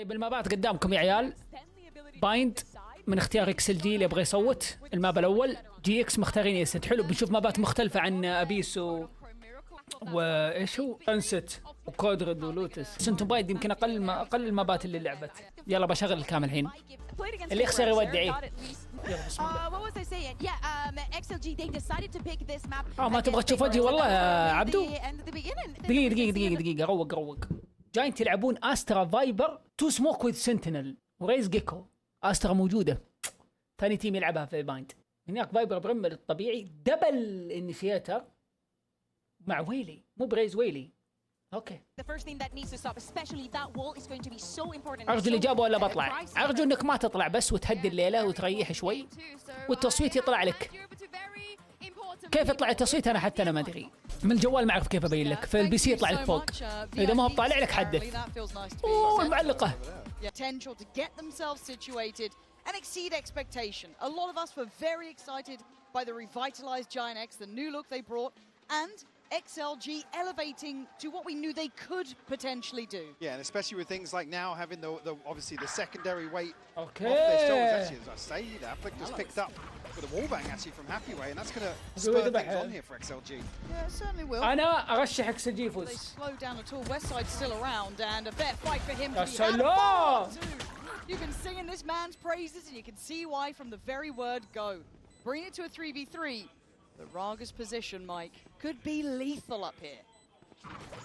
طيب المابات قدامكم يا عيال. بايند من اختيار اكس ال جي اللي يبغى يصوت. الماب الاول جي اكس مختارين يسد. حلو، بنشوف مابات مختلفه عن ابيس وايش هو انست وكودرد ولوتس. سنتم بايد يمكن اقل المابات اللي لعبت. يلا بشغل الكامل الحين. اللي يخسر يودعي. يلا بسم الله. ما تبغى تشوف وجهي والله يا عبدو. دقيقه روق. جايين تلعبون استرا فايبر تو سموك وذ سنتينل وريز جيكو. استرا موجوده، ثاني تيم يلعبها في بايند. هناك فايبر برمل الطبيعي دبل انيشيتر مع ويلي، مو بريز ويلي. اوكي ارجو الاجابه ولا بطلع. ارجو انك ما تطلع بس وتهدي الليله وتريح شوي والتصويت يطلع لك. كيف يطلع التصويت انا حتى انا ما ادري من الجوال، ما اعرف كيف ابين لك. في البي سي يطلع لك فوق، اذا ما هو طالع لك حدث. اوه المعلقه. And exceed expectation. A lot of us were very excited by the revitalized Giant X, the new look they brought, and XLG elevating to what we knew they could potentially do. Yeah, and especially with things like now having the obviously the secondary weight off their shoulders. Actually, as I say, that flick just picked up with a wallbang actually from Happyway, and that's going to spur things on here for XLG. Yeah, it certainly will. أنا أرشح XLG يفوز. They slow down at all. Westside's still around, and a fair fight for him to be had. You've been singing this man's praises, and you can see why from the very word go. Bring it to a 3v3. The Raga's position, Mike, could be lethal up here.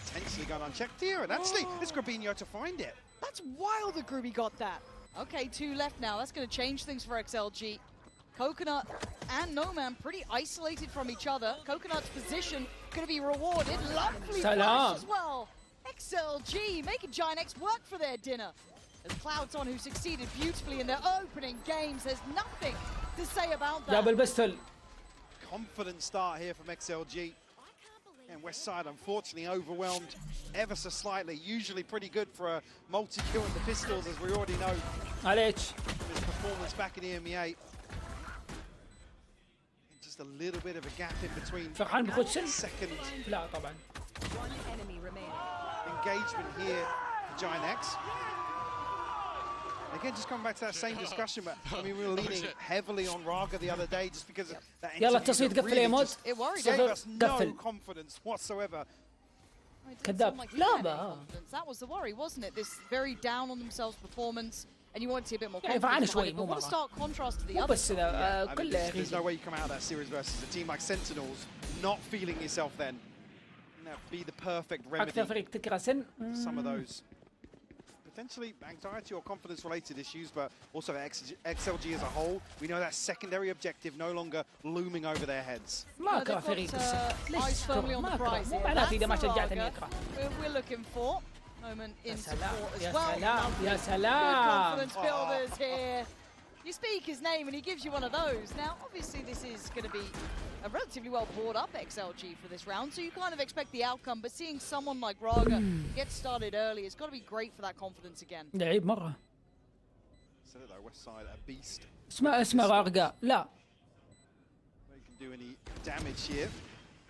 Potentially gone unchecked here, and actually it's Grabinho to find it. That's wild that Gruby got that. Okay, 2 left now. That's going to change things for XLG. Coconut and No Man pretty isolated from each other. Coconut's position going to be rewarded. Lovely flash as well. XLG making Giant X work for their dinner. As Cloudson, who succeeded beautifully in their opening games, there's nothing to say about that. Double pistol. Confident start here from XLG. And Westside unfortunately overwhelmed ever so slightly. Usually pretty good for a multi-kill in the pistols, as we already know. Alex. His performance back in EMEA. Just a little bit of a gap in between. Second. لا طبعا. Engagement here for Giant X. Again, just coming back to that same discussion, but I mean, we were leaning heavily on Raga the other day just because of that. يلا التصويت قفل يا مود. It gave us no confidence whatsoever. كذاب. لا That was the worry, wasn't it? This very down on themselves performance, and you want to see a bit more confidence. يعني شوي but what a stark contrast to the other. بس كله. There's no way you come out of that series versus a team like Sentinels not feeling yourself then. That'd be the perfect remedy. أكثر فريق تكره سن. Some of those. Potentially anxiety or confidence-related issues, but also XLG as a whole. We know that secondary objective no longer looming over their heads. ما أكره فريق eyes firmly on the prize. مو معناته إذا ما شجعتني أكره. We're looking for moment in support as well. يا سلام. Good confidence builders here. You speak his name and he gives you one of those. Now, obviously, this is going to be a relatively well brought up XLG for this round, so you kind of expect the outcome, but seeing someone like Raga get started early, it's got to be great for that confidence again. لعيب مرة. Said it though, Westside a beast. اسمه رارجا. لا. They can do any damage here.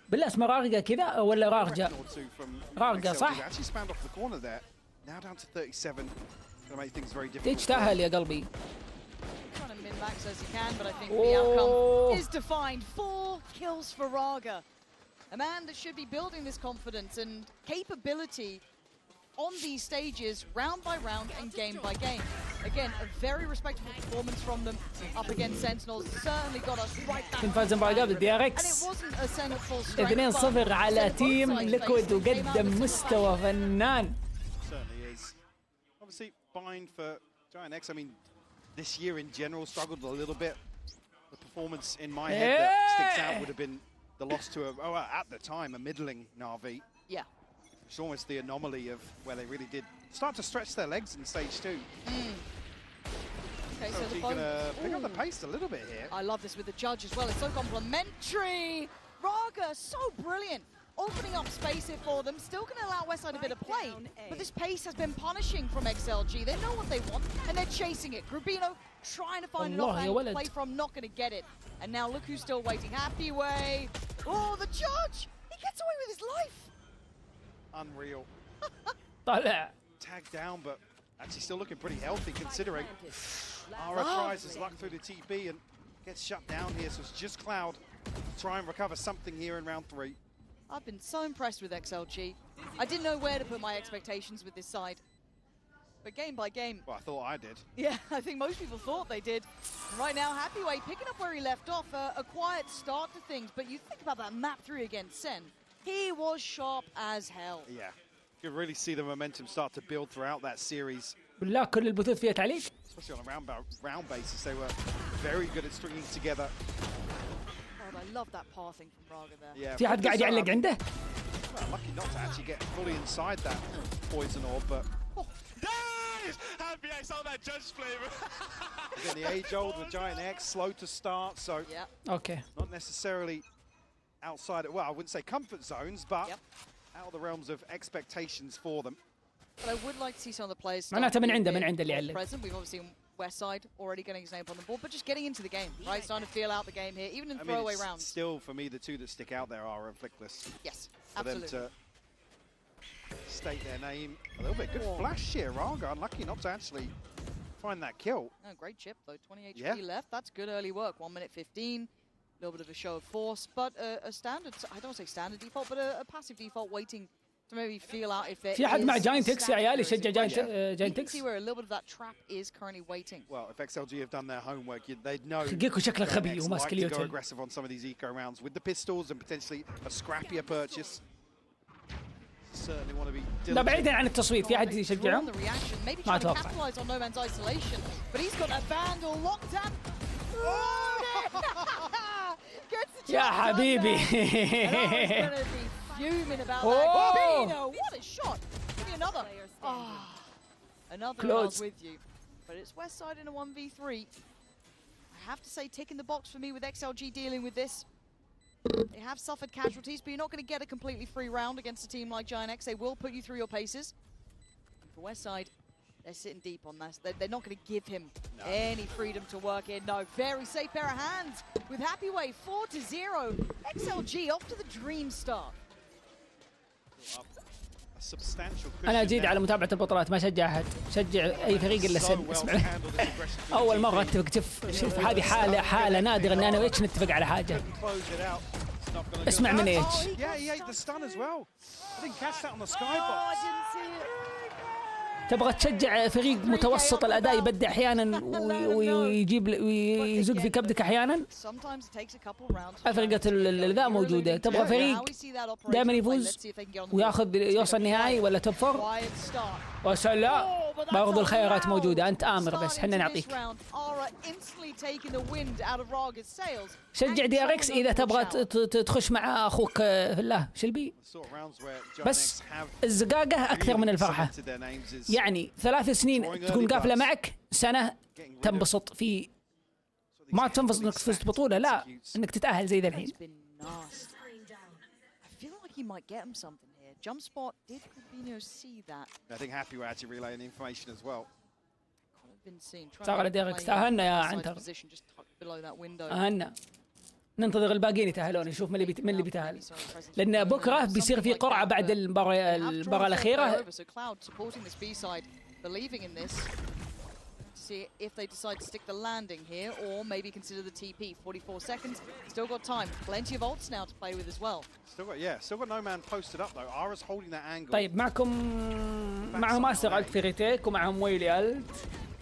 بالله اسمه رارجا كذا ولا رارجا؟ رارجا صح؟ Actually spanned off the corner there. Now down to 37. Going to make things very difficult. تجتهل يا قلبي. Trying to min-max as he can, but I think the outcome is defined. 4 kills for Raga. A man that should be building this confidence and capability on these stages, round by round and game by game. Again, a very respectable performance from them up against Sentinels. Certainly got us right back. فاز المباراة قبل دي ار And it wasn't a sign of full strength. 2-0 على تيم ليكويد وقدم مستوى فنان. Certainly is. Obviously, bind for Giant X. I mean, this year in general struggled a little bit. The performance in my head that sticks out would have been the loss to at the time, a middling Na'Vi. Yeah. It's almost the anomaly of where they really did start to stretch their legs in stage 2. Okay, so they're going to pick up the pace a little bit here. I love this with the judge as well. It's so complimentary. Raga, so brilliant. Opening up space here for them. Still going to allow Westside a bit of play. But this pace has been punishing from XLG. They know what they want, and they're chasing it. Grabino trying to find an off-angle to play from, not going to get it. And now look who's still waiting. Happyway. Oh, the judge! He gets away with his life. Unreal. طالع. Tagged down, but Actually still looking pretty healthy considering. Ara tries his luck through the TP and gets shut down here, so it's just Cloud to try and recover something here in round 3. I've been so impressed with XLG. I didn't know where to put my expectations with this side. But game by game... Well, I thought I did. Yeah, I think most people thought they did. Right now, Happyway picking up where he left off. A quiet start to things, but you think about that map 3 against Sen. He was sharp as hell. Yeah, you could really see the momentum start to build throughout that series. بالله كل البثوث فيها تعليق. Especially on a round basis, they were very good at stringing together. Oh, I love that pathing from Raga there. Yeah, في حد قاعد يعلق عنده؟ well, lucky not to actually get fully inside that poison orb, but... Nice! Happy I saw that judge flavor. Again, the age-old with Giant X, slow to start, so Okay. not necessarily outside of, well, I wouldn't say comfort zones, but out of the realms of expectations for them. But I would like to see some of the players معناته من عنده اللي يعلق. present. We've obviously seen Westside already getting his name on the board, but just getting into the game, right? Starting to feel out the game here, even in throwaway rounds. Still, for me, the two that stick out there are Flickless. Yes, for absolutely. them to state their name a little bit. Good flash here, Raga. Unlucky not to actually find that kill. Oh, great chip though. 20 HP left. That's good early work. 1 minute 15. A little bit of a show of force, but a standard. I don't want to say standard default, but a passive default waiting to maybe feel out if there في حد مع is جاينت اكس يا عيال يشجع you جاينت can اكس؟ see where a little bit of that trap is currently waiting. Well, if XLG have done their homework, they'd know. جيكو شكله غبي وماسك like to go اليوتيوب. aggressive on some of these eco rounds with the pistols and potentially a scrappier purchase. Certainly want to be diligent. لا بعيدا عن التصويت في احد Drawn يشجعهم؟ the reaction, maybe ما trying to أتوقع. capitalize on No Man's isolation, but he's got a Vandal locked down. Gets the يا jump on حبيبي. there. And I was gonna be fuming about Oh. that. Bino, what a shot! Give me another. Another Close. round with you, but it's Westside in a 1v3. I have to say, tick in the box for me with XLG dealing with this. They have suffered casualties, but you're not going to get a completely free round against a team like Giant X. They will put you through your paces. And for Westside, they're sitting deep on this. They're not going to give him any freedom to work in. No, very safe pair of hands with Happyway 4-0. XLG off to the dream start. A substantial انا cushion جيد now. على متابعه البطولات ما شجع احد، شجع اي فريق الا سن. اسمع اول مره اتفق. شوف هذه حاله نادره ان انا ويتش نتفق على حاجه. اسمع من ايتش. Yeah, he ate the stun as well. I didn't catch that on the skybox. I didn't see it. تبغى تشجع فريق متوسط الاداء يبدع احيانا ويجيب ويزق في كبدك احيانا. فرقه الذا موجوده. تبغى فريق دائما يفوز وياخذ يوصل نهائي ولا توب فور. وسلام برضو الخيارات موجوده. انت امر بس احنا نعطيك. شجع دي ار اكس اذا تبغى تخش مع اخوك في الله شلبي. بس الزقاقه اكثر من الفرحه. يعني 3 سنين تكون قافله معك، سنه تنبسط في ما تنبسط انك تفوز بطوله، لا انك تتاهل زي ذا الحين. صار على ديركس. تاهلنا يا عنتر، تاهلنا. ننتظر الباقيين يتاهلون، نشوف من اللي بيتاهل، لان بكره بيصير في قرعه بعد المباراه الاخيره. See if they decide to stick the landing here or maybe consider the TP. 44 seconds, still got time. Plenty of ults now to play with as well. Still got no man posted up though. Ara's holding that angle. طيب معهم ماستر الت في ريتيك ومعهم ويلي الت.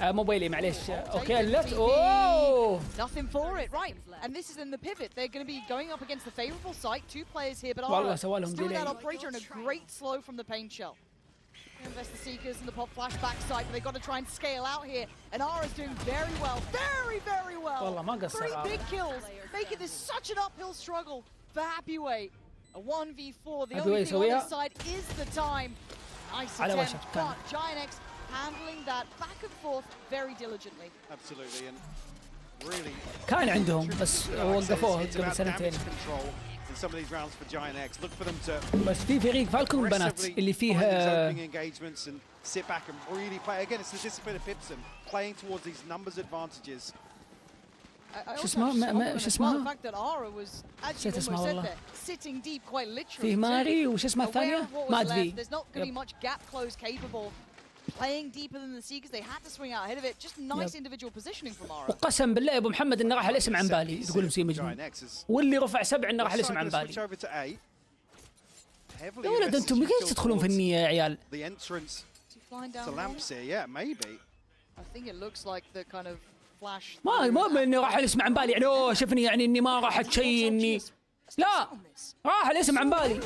مو ويلي معليش. اوكي الت. اوه. Nothing for it, right? And this is in the pivot. They're going to be going up against the favorable site. 2 players here, but Ara still that operator and a great slow from the pain shell. Invest the Seekers and the pop flash backside, but they've got to try and scale out here. And Ara's doing very well, very well. والله ما قصر. 3 big kills, making this such an uphill struggle for Happyway. A 1v4, the only thing on this side is the time. Nice attempt, but Giant X handling that back and forth very diligently. Absolutely, and really كان عندهم بس وقفوه قبل سنتين. some of these rounds for Giant X. Look for them to بس في فريق فالكون البنات اللي فيه engagements and sit back and really play. Again, it's the discipline of Pipson playing towards these numbers advantages. شو اسمها؟ شو اسمها؟ نسيت اسمها والله. في ماري وش اسمها الثانية؟ ما ادري. playing deeper than the Seekers. They had to swing out ahead of it. Just nice individual positioning from Ara. وقسم بالله يا ابو محمد انه راح الاسم عن بالي، تقول مسي مجنون. واللي رفع 7 انه راح الاسم عن بالي. يا ولد انتم ليش تدخلون في النية يا عيال؟ ما اني راح الاسم عن بالي، يعني اوه شفني يعني اني ما راح شيء اني لا راح الاسم عن بالي.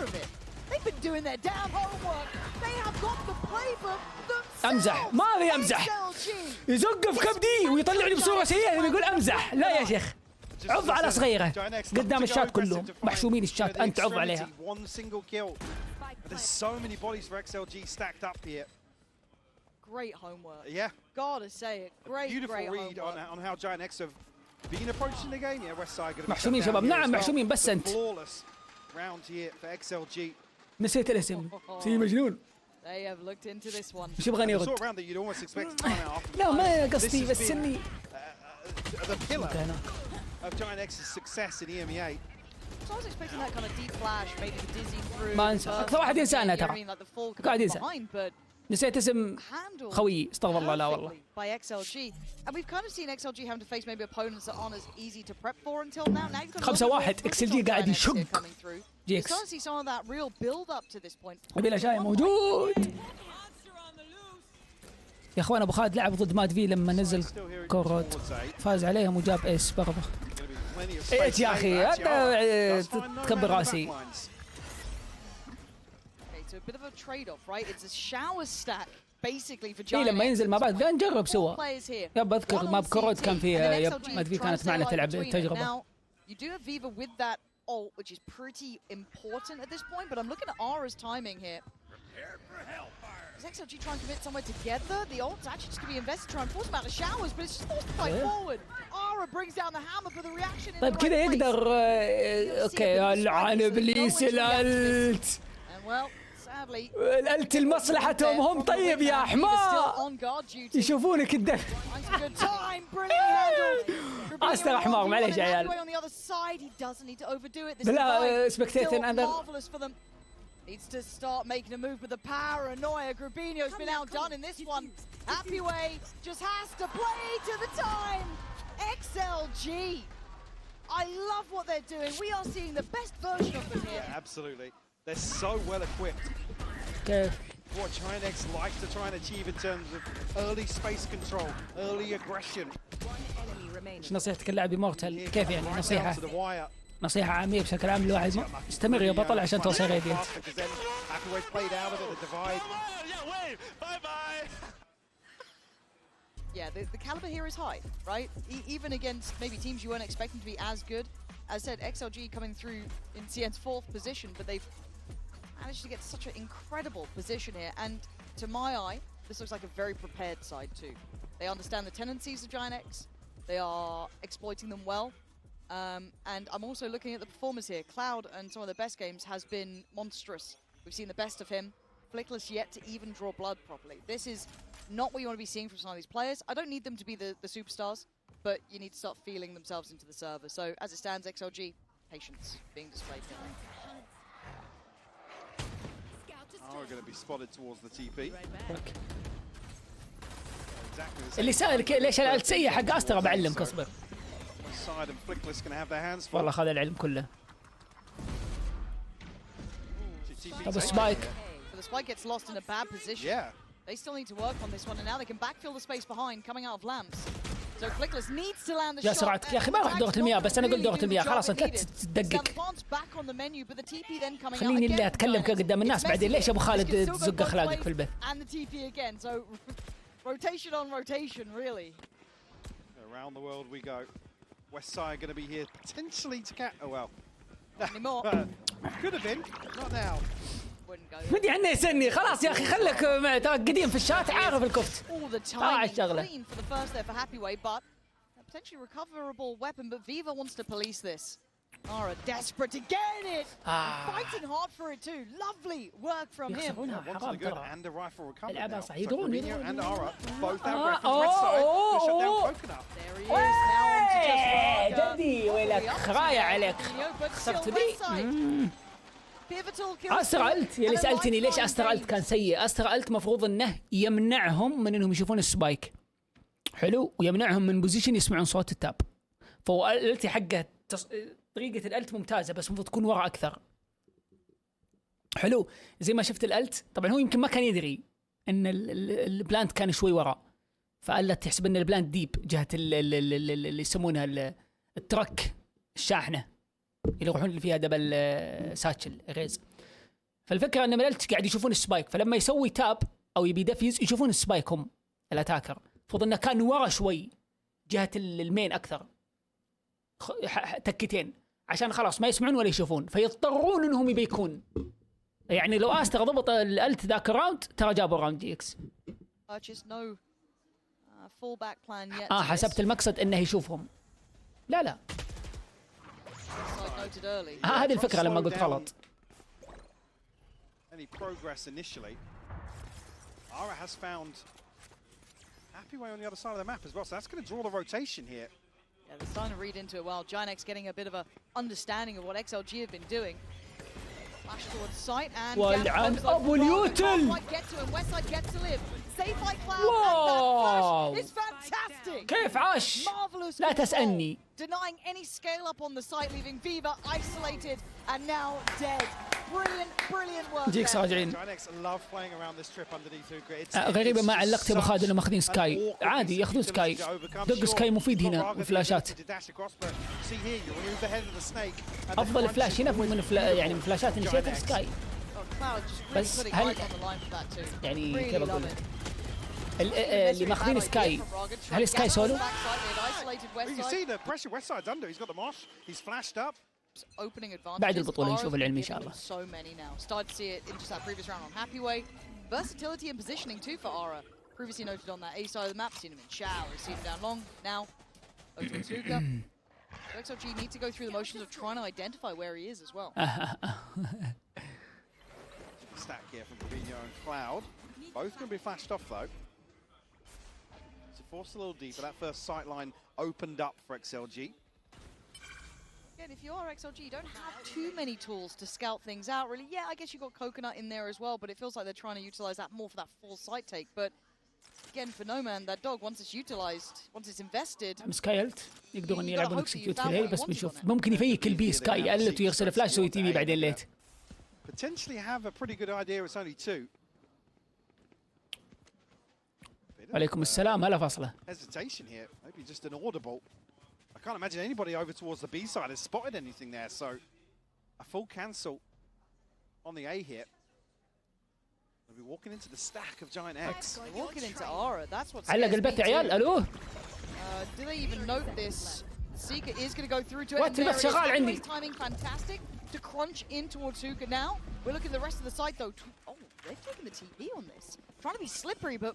امزح، ما ابي امزح، يزق في كبدي ويطلعني بصوره سيئه يقول امزح. لا يا شيخ عض على صغيره قدام الشات كلهم محشومين الشات، انت عض عليها. Great homework. Yeah. Gotta say it. Great read on how Giant X have been approaching the game. Yeah, West Side gonna be محشومين شباب. نعم محشومين بس انت. Round here for XLG. نسيت الاسم. سي مجنون. They have looked into this one. وش يبغاني يرد؟ لا ما قصدي بس اني the pillar of Giant X's success in EMEA. So I was expecting that kind of deep flash, maybe the dizzy through. ما انسى اكثر واحد ينسانا ترى. قاعد ينسى. نسيت اسم خوي استغفر الله. لا والله. By XLG, and we've kind of seen XLG having to face maybe opponents that aren't as easy to prep for until now. Now you've got 5-1 XLG قاعد يشق جي اكس. Starting to see some of that real build up to this point. ابي الاشياء موجود. يا اخوان ابو خالد لعب ضد ماد في لما نزل كورود فاز عليهم وجاب ايس برضه. ايش يا اخي انت تكبر راسي. اي لما ينزل مع بعض نجرب سوا. يب اذكر ماب كورود كان فيه يب ماد في كانت معنا تلعب تجربه. You do have Viva with that ult, which is pretty important at this point, but I'm looking at Ara's timing here. Is XLG trying to commit somewhere together? The ult's actually just going to be invested, trying to force him out of showers, but it's just forced to fight forward. Ara brings down the hammer for the reaction in طيب كذا يقدر اوكي العن ابليس الالت. الالت لمصلحتهم هم. طيب يا حمار يشوفونك الدفع. استر حمار معليش يا عيال. لا سبكتيتن اندر. Needs to start making a move with the paranoia. Grubinho's been outdone in this one. Happy Way just has to play to the time. XLG. I love what they're doing. We are seeing the best version of them here. Yeah, absolutely. They're so well equipped. Okay. What Giant X likes to try and achieve in terms of early space control, early aggression. ايش نصيحتك اللاعب مورتال؟ كيف يعني نصيحة؟ نصيحة عامية بشكل عام لواحد استمر يا بطل عشان توصل راديانت. Yeah, the caliber here is high, right? Even against maybe teams you weren't expecting to be as good. As I said, XLG coming through in CN's 4th position, but they've managed to get such an incredible position here. And to my eye, this looks like a very prepared side too. They understand the tendencies of Giant X. They are exploiting them well. And I'm also looking at the performance here. Cloud and some of the best games has been monstrous. We've seen the best of him. Flickless yet to even draw blood properly. This is not what you want to be seeing from some of these players. I don't need them to be the superstars, but you need to start feeling themselves into the server. So as it stands, XLG, patience being displayed here. Are going to be spotted towards the TP. اللي سألك ليش العلم سيء حق أسترا بعلمك اصبر. والله خذ العلم كله. طب سبايك. The spike gets lost in a bad position. Yeah. They still need to work on this one, and now they can backfill the space behind, coming out of lamps. So Flickless needs to land the shot. يا سرعتك يا أخي ما راح دورة المياه بس أنا أقول دورة المياه خلاص أنت لا تدقق. خليني اللي أتكلم كذا قدام الناس بعدين ليش أبو خالد تزق أخلاقك في البث. And the TP again. So rotation on rotation, really. Around the world we go. West Side going to be here potentially to catch. Oh well. Anymore. Could have been. Not now. ودي عنه يسني خلاص يا اخي خلك ترى قديم في الشات عارف الكفت. طلع الشغله. For the first there for Happy Way, but a potentially recoverable weapon, but Viva wants to police this. Ara desperate to get it. Fighting hard for it too. Lovely work from him. حرام ترى. And a rifle recovery. العبها صح يدرون. And Ara both have weapons. West Side to shut down Coconut. There he is now on to just جدي ويلك خرايا عليك. خسرت ذي. استرا الت اللي سالتني ليش استرا الت كان سيء. استرا الت مفروض انه يمنعهم من انهم يشوفون السبايك حلو، ويمنعهم من بوزيشن يسمعون صوت التاب. فهو الالتي حقه طريقه الالت ممتازه، بس المفروض تكون ورا اكثر. حلو زي ما شفت الالت. طبعا هو يمكن ما كان يدري ان البلانت كان شوي ورا، فالت تحسب ان البلانت ديب جهه اللي يسمونها الترك، الشاحنه اللي يروحون اللي فيها دبل ساتشل غيز. فالفكره ان الالت قاعد يشوفون السبايك، فلما يسوي تاب او يبي دفيز يشوفون السبايك هم الاتاكر. المفروض انه كان ورا شوي جهه المين اكثر، تكتين عشان خلاص ما يسمعون ولا يشوفون، فيضطرون انهم يبيكون. يعني لو استر ضبط الالت ذاك الراوند ترى جابوا راوند دي اكس. حسبت المقصد انه يشوفهم. لا هذه الفكره لما قلت غلط. Any progress initially. Ara has found happy way on the other side of the map as well, so that's going to draw the rotation here. Yeah, they're starting to read into it well. Giant X getting a bit of a understanding of what XLG have been doing. Flash towards sight and والعن ابو اليوتل. get to him. Westside gets to live. Save by Cloud and that flash is fantastic. كيف عاش؟ Marvelous. لا تسألني. Denying any scale up on the site, leaving Viva isolated and now dead. Brilliant work. جيكس راجعين. غريبة ما علقت ابو خالد انهم ماخذين سكاي. عادي ياخذون سكاي. دق سكاي مفيد هنا بالفلاشات. افضل فلاش هنا من يعني من فلاشات انيشيتر سكاي. بس هل يعني كيف اقول لك؟ اللي ماخذين سكاي هل سكاي سولو؟ بعد البطولة نشوف العلم إن شاء الله. Versatility and positioning too for Ara. Previously noted on that A side of the map, seen him in shower, seen him down long. Now, Otuatuka. XLG need to go through the motions of trying to identify where he is as well. Stack here from Fabinho and Cloud. Both going to be flashed off though. So forced a little deeper. That first sight line opened up for XLG. Again, if you are XLG, you don't have too many tools to scout things out, really. Yeah, I guess you got Coconut in there as well, but it feels like they're trying to utilize that more for that full sight take. But again, for No Man, that dog, once it's utilized, once it's invested. سكايلت يقدرون يلعبون اكسكيوت في الهيل، بس بنشوف ممكن يفيك البي سكاي قلت ويرسل فلاش يسوي تي في بعدين ليت. Potentially have a pretty good idea. It's only two. عليكم السلام هلا فاصلة. Hesitation here, maybe just an audible. I can't imagine anybody over towards the B side has spotted anything there, so a full cancel on the A here. They'll be walking into the stack of Giant X. Walking into Ara, that's what's علق البث يا عيال. الو. Do they even note this? Seeker is going to go through to it. البث شغال عندي. Timing fantastic to crunch in towards Hookah now. We're looking at the rest of the site though. Oh, they're taking the TP on this. Trying to be slippery, but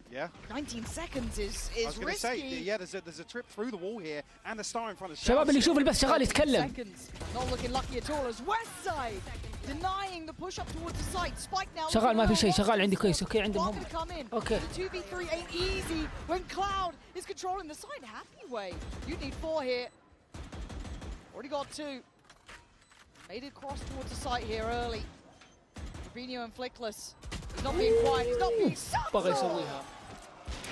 19 seconds is I was going to say, risky. yeah, there's a trip through the wall here and the star in front of شباب اللي يشوف البث شغال يتكلم. Not looking lucky at all as Westside denying the push up towards the site. Spike now. شغال ما في شيء شغال عندي كويس. اوكي عندهم هم. Okay. The 2v3 ain't easy when Cloud is controlling the site. Happy way. You need 4 here. Already got 2. Made it cross towards the site here early. Fabinho and Flickless. He's not being quiet, he's not being subtle.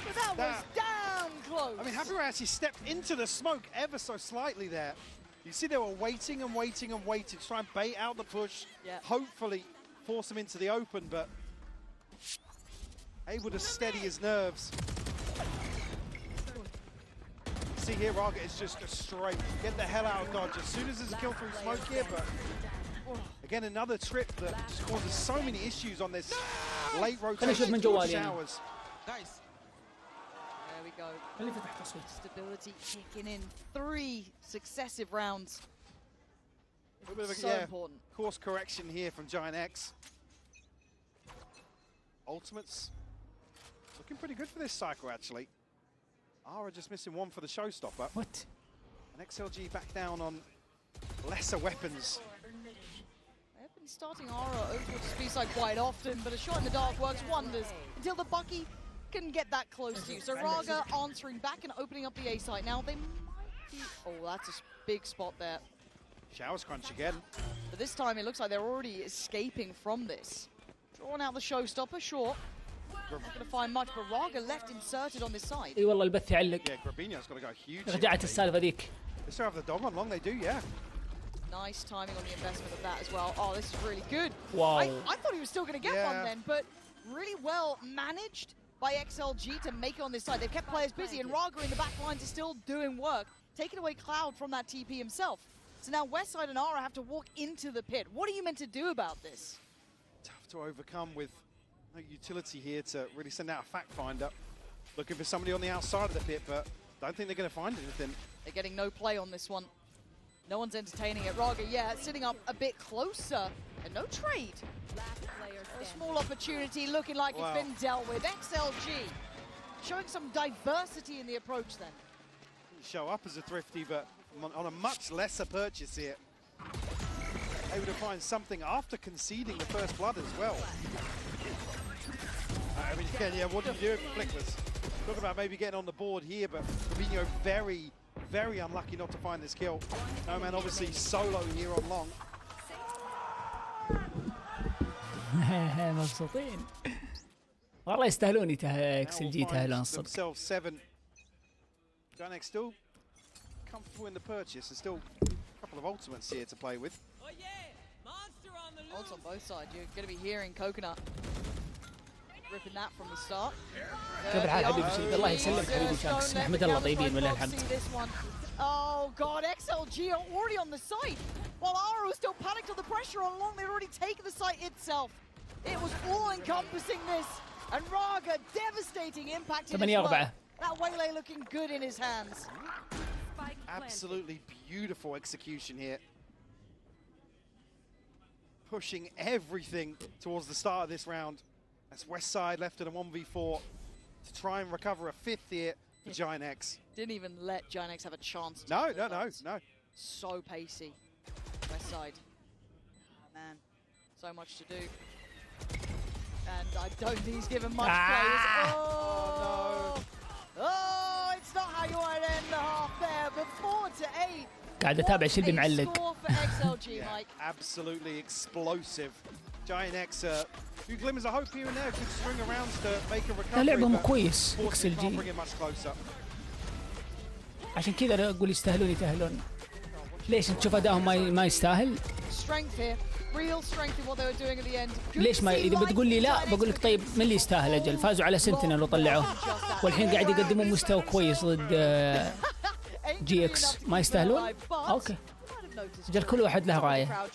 But that was damn close. I mean, Happy Way actually stepped into the smoke ever so slightly there. You see they were waiting and waiting and waiting to try and bait out the push, hopefully force him into the open, but able to steady his nerves. See here, Raga is just a straight, get the hell out of Dodge as soon as there's a kill through smoke here, but again, another trip that just causes so many issues on this late rotation showers. Nice. There we go. Stability kicking in 3 successive rounds. So important. Course correction here from Giant X. Ultimates looking pretty good for this cycle, actually. Ara just missing one for the showstopper. What? And XLG back down on lesser weapons. Starting Ara over towards the B-side quite often, but a shot in the dark works wonders until the Bucky can get that close to you. So Raga answering back and opening up the A site. Now they might be... Oh, that's a big spot there. Showers crunch again. But this time it looks like they're already escaping from this. Drawing out the showstopper, sure. Not going to find much, but Raga left inserted on this side. اي والله البث يعلق. Yeah, Grabinho's got to go huge. رجعت السالفة ذيك. They still have the dog on long, they do, yeah. Nice timing on the investment of that as well. Oh, this is really good. Wow. I thought he was still going to get one then, but really well managed by XLG to make it on this side. They've kept players busy, and Raga in the back lines is still doing work, taking away Cloud from that TP himself. So now Westside and Ara have to walk into the pit. What are you meant to do about this? Tough to overcome with no utility here to really send out a fact finder. Looking for somebody on the outside of the pit, but don't think they're going to find anything. They're getting no play on this one. No one's entertaining it. Raga, yeah, sitting up a bit closer. And no trade. A small opportunity looking like it's been dealt with. XLG showing some diversity in the approach then. Show up as a thrifty, but on a much lesser purchase here. Able to find something after conceding the first blood as well. I mean, again, yeah, what do you do if Flickless? Talking about maybe getting on the board here, but Fabinho very, very unlucky not to find this kill. No man obviously solo here on long. مبسوطين والله يستاهلون اكس ال جي يستاهلون الصدق. Themselves 7. Giant still comfortable in the purchase. There's still a couple of ultimates here to play with. Ults on both sides. You're going to be hearing Coconut ripping that from the start. كيف الحال حبيبي شيء الله يسلمك حبيبي شاكس نحمد الله طيبين ولله الحمد. Oh god, XLG are already on the site. While Ara was still panicked on the pressure on long, they'd already taken the site itself. It was all-encompassing this, and Raga devastating impact in his work. That waylay looking good in his hands. Absolutely beautiful execution here. Pushing everything towards the start of this round. That's Westside left in a 1v4 to try and recover a 5th here for Giant X. Didn't even let Giant X have a chance to No. So pacey. Westside. Oh, man, so much to do. And I don't think he's given much play. Oh, no. Oh, it's not how you want to end the half there, but 4-8. قاعد اتابع شلبي معلق. Absolutely explosive. Giant X, few glimmers of hope here and there. Good string around to make a recovery. لعبهم كويس اكس ال جي. عشان كذا انا اقول يستاهلون يتاهلون. ليش انت تشوف ادائهم ما يستاهل؟ ليش ما اذا بتقول لي لا بقول لك طيب من اللي يستاهل اجل؟ فازوا على سنتينل وطلعوه والحين قاعد يقدمون مستوى كويس ضد جي اكس ما يستاهلون؟ اوكي. اجل كل واحد له رايه.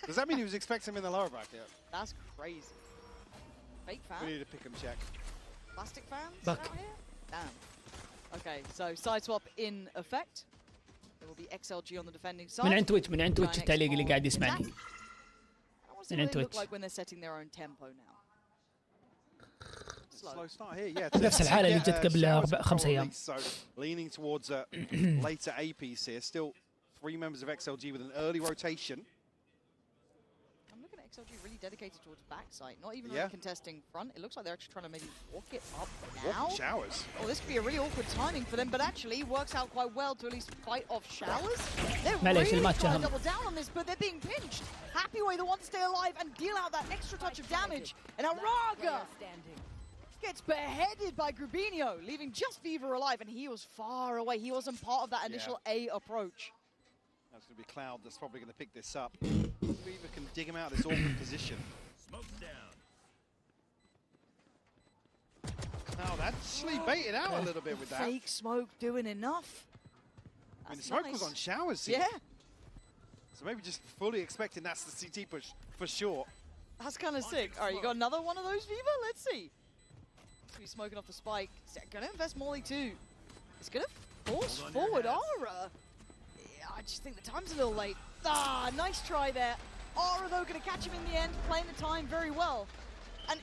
Does that mean he was expecting him in the lower bracket? That's crazy. Fake fan? We need to pick him check. Plastic fans Buck. out here? Damn. Okay, so side swap in effect. There will be XLG on the defending side. من عند تويتش التعليق اللي قاعد يسمعني. من عند تويتش. Like when they're setting their own tempo now. Slow start here, yeah. نفس الحالة اللي جت قبل 5 أيام. So leaning towards a later A piece here. Still 3 members of XLG with an early rotation. I'm looking at XLG really dedicated towards backside, not even really contesting front. It looks like they're actually trying to maybe walk it up now. Showers. Oh, this could be a really awkward timing for them, but actually works out quite well to at least fight off showers. They're really trying to double down on this, but they're being pinched. Happy Way, they want to stay alive and deal out that extra touch of damage. And now Raga gets beheaded by Grabinho, leaving just Fever alive, and he was far away. He wasn't part of that initial A approach. That's going to be Cloud that's probably going to pick this up. Fever can dig him out of this awkward position. Smoke's down. Cloud actually baited out a little bit with that. Fake smoke doing enough. I mean, the smoke was on showers here. Yeah. So maybe just fully expecting that's the CT push for sure. That's kind of sick. All right, you got another one of those, Fever? Let's see. He's smoking off the spike. Is going to invest Molly too. It's going to force forward Aura. Yeah, I just think the time's a little late. Ah, nice try there. Aura, though, going to catch him in the end, playing the time very well. And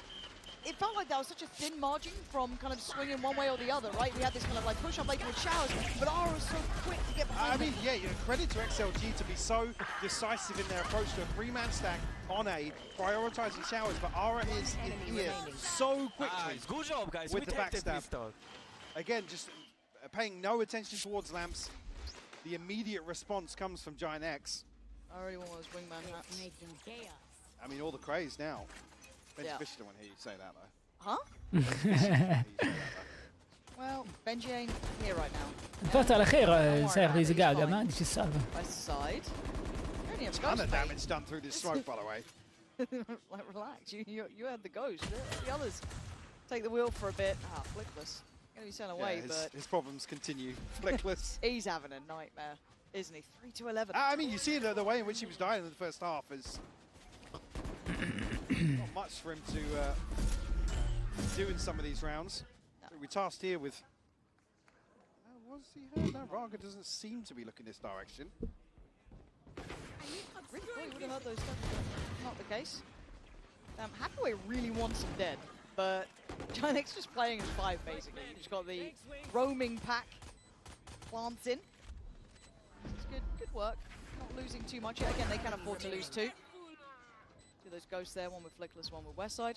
it felt like that was such a thin margin from kind of swinging one way or the other, right? We had this kind of like push up late with showers, but Aura was so quick to get behind. I mean, yeah, credit to XLG to be so decisive in their approach to a 3-man stack on A, prioritizing showers, but Aura is in here so quickly. Good job, guys. With the backstab. Again, just paying no attention towards lamps. the immediate response comes from Giant X. I already want those wingman hats. I mean, all the craze now. Benji Yeah. Fisher don't want to hear you say that, though. Huh? Well, Benji ain't here right now. الفترة الأخيرة صاير في زقاقة ما أدري شو السالفة. By the side. You only have Ton ghost of bait. damage done through this smoke, by the way. Like, relax. You had the ghost. The others take the wheel for a bit. Ah, flickless. Gonna be sent away, Yeah, but his problems continue. Flickless. he's having a nightmare, isn't he? 3-11. I mean, you see the way in which he was dying in the first half is not much for him to do in some of these rounds. No. We're tasked here with. Was he hurt? No, Raga doesn't seem to be looking this direction. Really thought he would have had those steps, but not the case. Hathaway really wants him dead, but Giant X just playing as 5 basically. He's just got the roaming pack plants in. It's good work. Not losing too much yet. Again, they can afford to lose 2. 2 of those ghosts there, one with Flickless, one with Westside.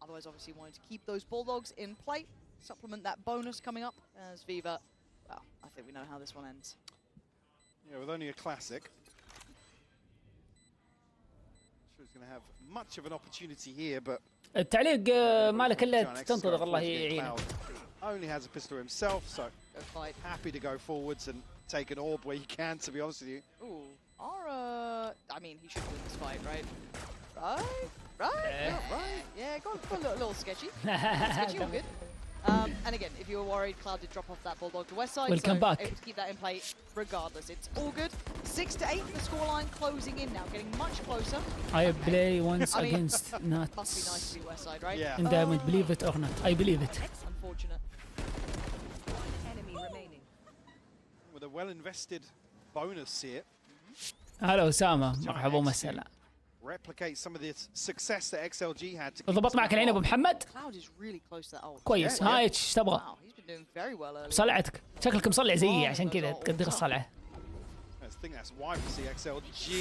Otherwise, obviously, wanting to keep those Bulldogs in play, supplement that bonus coming up as Viva. Well, I think we know how this one ends. Yeah, with only a classic. Sure he's going to have much of an opportunity here, but التعليق ما لك إلا تنتظر الله يعينك. Only has a pistol himself, so Go fight. happy to go forwards and take an orb where he can, to be honest with you. Ooh, Aura. I mean, he should win this fight, right? Right? Yeah, right. Yeah, got a little sketchy. Sketchy, all good. And again, if you were worried, Cloud did drop off that Bulldog to West Side. Welcome back. Able to keep that in play regardless. It's all good. 6-8, the scoreline closing in now, getting much closer. I play once I mean, against not. Must be nice to be West Side, right? Yeah. And I would believe it or not. I believe it. Unfortunate. With a well-invested bonus here. هلا أسامة مرحبا ومسهلا. Replicate some of the success that XLG had to keep ضبط معك العين أبو محمد. Cloud is really close to that ult. كويس هاي ايش تبغى؟ Wow, he's been doing very well early. صلعتك شكلك مصلع زيي عشان كذا تقدر الصلعة. I think that's why we see XLG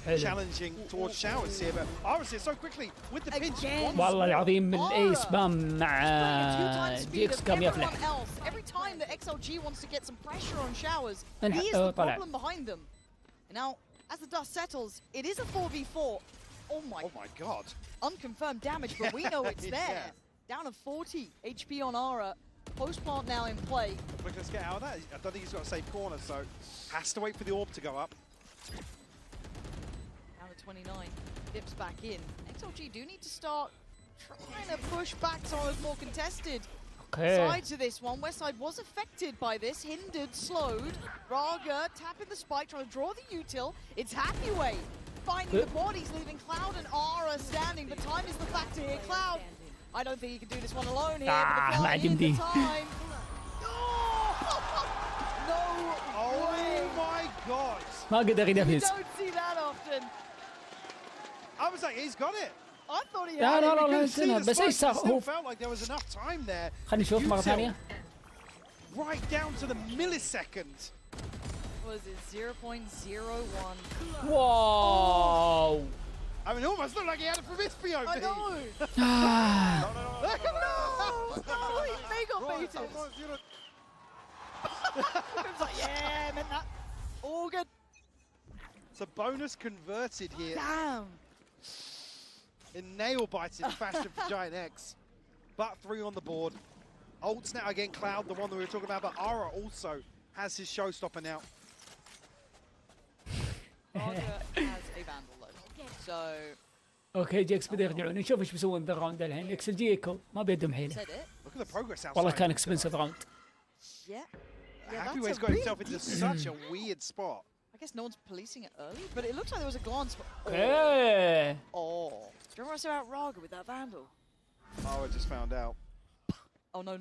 حلو. challenging towards showers here, but obviously so quickly with the pinch. Again. والله العظيم من الاي سبام مع جي اكس قام يفلح. Every time that XLG wants to get some pressure on showers, he انح- is the طلع. problem behind them. And now, as the dust settles, it is a 4v4. Oh my God. Unconfirmed damage, but we know it's there. Yeah. Down to 40 HP on Aura. Post plant now in play. Look, let's get out of that. I don't think he's got a safe corner, so has to wait for the orb to go up. Down to 29. Dips back in. XLG do need to start trying to push back some of those more contested sides of this one. Westside was affected by this, hindered, slowed. Raga tapping the spike, trying to draw the util. It's Hathaway finding the bodies, leaving Cloud and Aura standing, but time is the factor here. Cloud, I don't think he can do this one alone here. But the fly in the time. No way. Oh my God. ما قدر You ينفذ. don't see that often. I was like, he's got it. I thought he لا had لا it. لا Couldn't لا see انتهى the بس ايش spike, صار it still هو felt like there was enough time there. خلينا نشوف مرة Util ثانية. Right down to the millisecond. Was it 0.01? واو. I mean, it almost looked like he had it from his POV. I know. آه. No, they got baited. It's like, yeah, meant that. All good. It's a bonus converted here Damn. in nail-biting fashion for Giant X. But 3 on the board. Ults now again, Cloud, the one that we were talking about, but Aura also has his showstopper now. Raga has a vandal though. So, اوكي جي اكس بدا يرجعون نشوف ايش بيسوون ذا الراوند الحين. اكس ال جي ايكو ما بيدهم حيله. said it. Look at the progress outside. والله كان اكسبنسيف راوند. Yeah. Hathaway's that's a got himself big- into such a weird spot. I guess no one's policing it early, but it looks like there was a glance. اوكي. Oh. Do you remember I said about Raga with that vandal? Oh, I just found out. Oh no.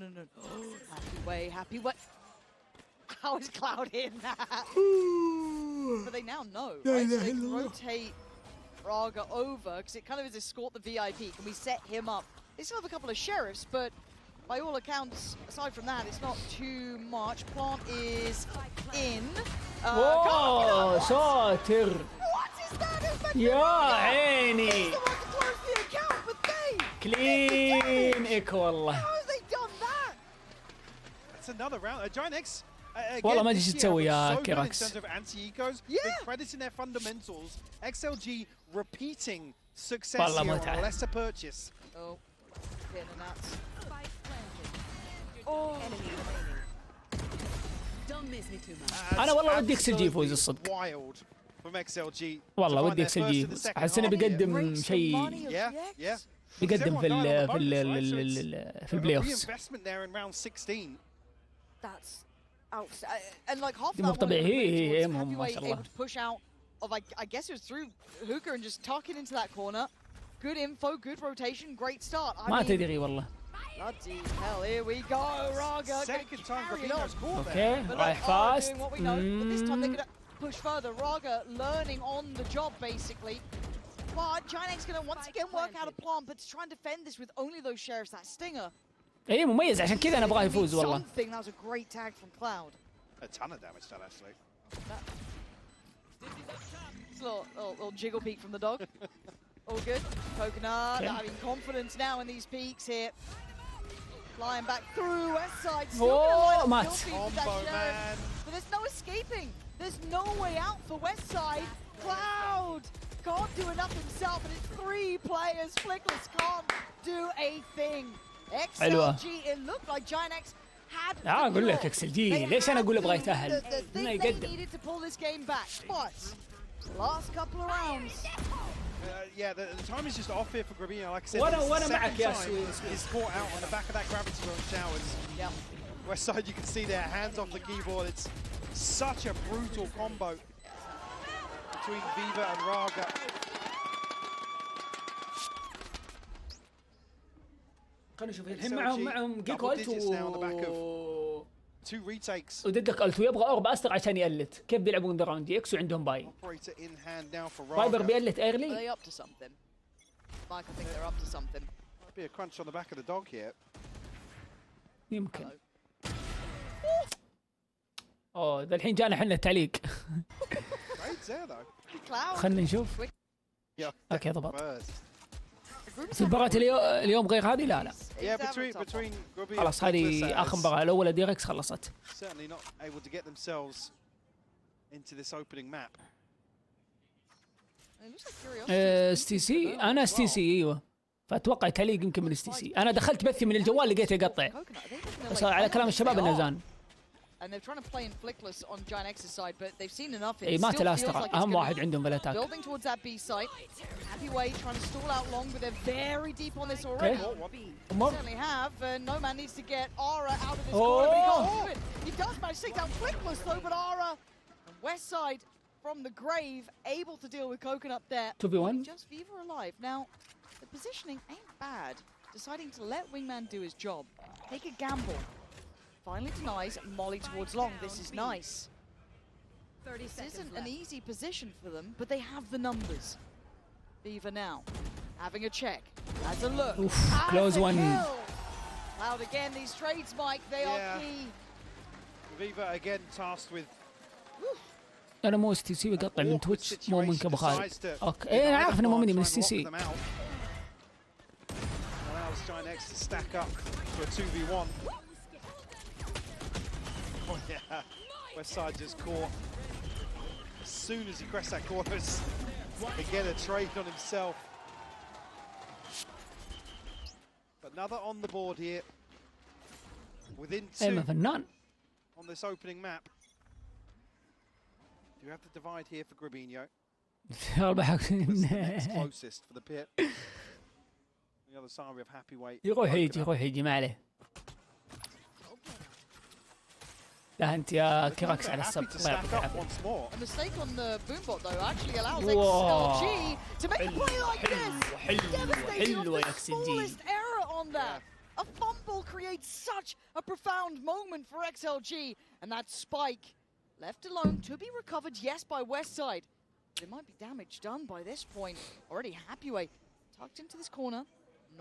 Happy way. How is Cloud in that? But they now know, right? So they can rotate Raga over, because it kind of is escort the VIP. Can we set him up? They still have a couple of sheriffs, but by all accounts, aside from that, it's not too much. Plant is in. اوه شاطر. What is that? يا عيني. He's the one to close the account, but they... كلين ايكو والله. How have they done that? That's another round. Giant X والله ما ادري ايش تسوي يا كيراكس. crediting their fundamentals. XLG repeating success here on a lesser purchase. Oh, getting a nuts. انا والله ودي XLG يفوز الصدق. والله ودي XLG يفوز. احس انه بيقدم شيء، بيقدم في البلاي اوفز. And like half مو طبيعي، هي ايمهم ما Heavyweight شاء الله. able to push out of I guess it was through Hookah and just tuck it into that corner. Good info, good rotation, great start. ما تدري والله. Bloody hell, here we go, Raga. Second time Gravino's caught there. اوكي رايح فاست. Doing what we know, but this time they're gonna push further. Raga learning on the job basically. But Giant's gonna once again work out a plan, but to try and defend this with only those sheriffs, that stinger. اي مميز عشان كذا انا ابغاه يفوز والله. Something, that was a great tag from Cloud. A ton of damage done actually. It's a little jiggle peek from the dog. All good. Coconut having confidence now in these peaks here. Flying back through West Side. Still gonna line up kill feed with that sheriff. But there's no escaping. There's no way out for West Side. Cloud can't do enough himself, and it's 3 players. Flickless can't do a thing. XLG, it looked like Giant X had اقول لك XLG ليش انا اقول ابغى يتاهل؟ انه يقدم. needed to pull this game back, but last couple of rounds. Yeah, the time is just off here for Gravino. Like I said, وانا معك يا سوي. He's caught out on the back of that gravity zone showers. Yeah. West Side, you can see their hands off the keyboard. It's such a brutal combo between Viva and Raga. خلينا نشوف الحين معهم جيكو الت two retakes. وضدك الت ويبغى اورب استر عشان يقلت. كيف بيلعبون ذا راوند اكس وعندهم باي؟ فايبر بيقلت ايرلي. Are they up to something? Mike, I think they're up to something. Might be a crunch on the back of the dog here. يمكن. اوه ذا الحين جانا احنا التعليق. خلينا نشوف. اوكي ضبط. في مباراة اليوم غير هذه لا. خلاص هذه اخر مباراة، الاولى ديركس خلصت. ستي سي انا ستي سي ايوه، فاتوقع تعليق يمكن من ستي سي. انا دخلت بثي من الجوال لقيته يقطع، بس على كلام الشباب انه زان. And they're trying to play in flickless on Giant X's side, but they've seen enough. اي ما تلاس ترى اهم واحد عندهم بالاتاك. Building towards that B site. Heavyweight trying to stall out long, but they're very deep on this already. Certainly have. No man needs to get Ara out of this corner, but he can't do it. He does manage to take down flickless though, but Ara and West Side from the grave able to deal with Coconut there. 2v1. Just Viva alive. Now, the positioning ain't bad. Deciding to let Wingman do his job. Take a gamble. Finally denies Molly towards long. This is nice. This isn't an easy position for them, but they have the numbers. Viva now, having a check, has a look. Oof, close one. Loud again, these trades, Mike, they are key. Viva again tasked with. انا مو ستي سي يقطع من تويتش، مو منك ابو خالد. اوكي ايه انا عارف انه مو مني من ستي سي. Allows Giant X to stack up for a 2v1. Oh yeah, West Side just caught. As soon as he crests that corner, again a trade on himself. But another on the board here. Within 2 on this opening map. Do you have the divide here for Grabino? Next closest for the pit. The other side we have Happyweight. يروح يجي ما عليه. لا انت يا كراكس على السب. A mistake on the boombot though actually allows XLG to make a play like this. Devastating off the smallest error on that. A fumble creates such a profound moment for XLG, and that spike left alone to be recovered, yes, by West Side. There might be damage done by this point. Already Happyway tucked into this corner.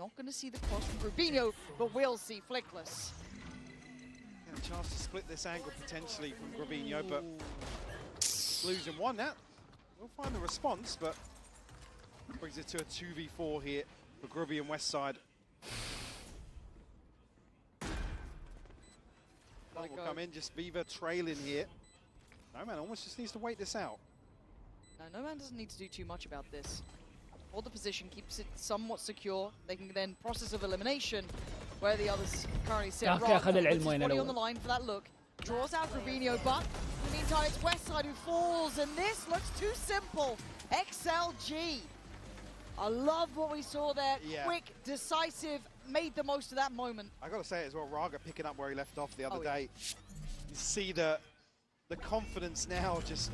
Not going to see the cross from Rubino, but we'll see Flickless. A chance to split this angle potentially from Gravino, but losing one now. We'll find the response, but brings it to a 2v4 here for Grubby and West Side. will come in, just Viva trailing here. No Man almost just needs to wait this out. No Man doesn't need to do too much about this. Hold the position, keeps it somewhat secure. They can then process of elimination where the others currently sit. Body on the line for that look. Draws out Rubinho, but in the meantime it's Westside who falls, and this looks too simple. XLG. I love what we saw there. Yeah. Quick, decisive, made the most of that moment. I gotta say as well, Raga picking up where he left off the other day. You see the confidence now just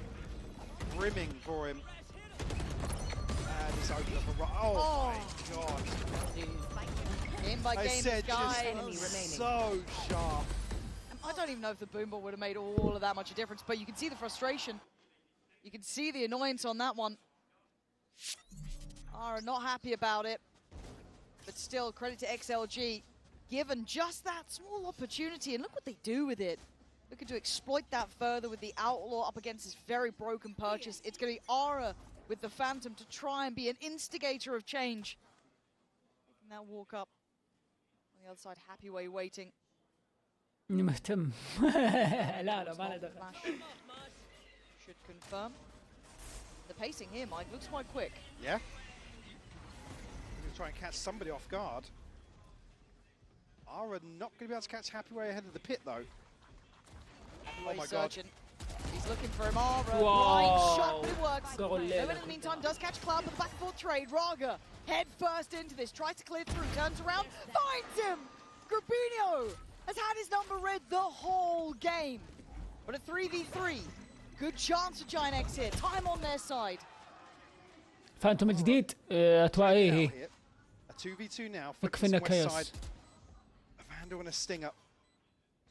brimming for him. And it's opened up a oh my god. Game by game, guys. So sharp. I don't even know if the boomball would have made all of that much a difference, but you can see the frustration. You can see the annoyance on that one. Are not happy about it, but still credit to XLG, given just that small opportunity, and look what they do with it. Looking to exploit that further with the Outlaw up against this very broken purchase. It's going to be Ara with the Phantom to try and be an instigator of change. Making that walk up on the other side, Happyway waiting. مهتم. لا ما له دخل. Should confirm. The pacing here, Mike, looks quite quick. Yeah. He's going to try and catch somebody off guard. Ara not going to be able to catch Happyway ahead of the pit, though. Happyway surgeon. He's looking for him. Ara, blind shot, but it works. Noman in the meantime does catch Cloud, but the back and forth trade. Raga head first into this, tries to clear through, turns around, finds him! Grubinho has had his number read the whole game. But a 3v3. Good chance for Giant X here. Time on their side. فانتوم جديد اتوقع ايه. A 2v2 now. يكفينا كايوس. A Vandal and a Stinger.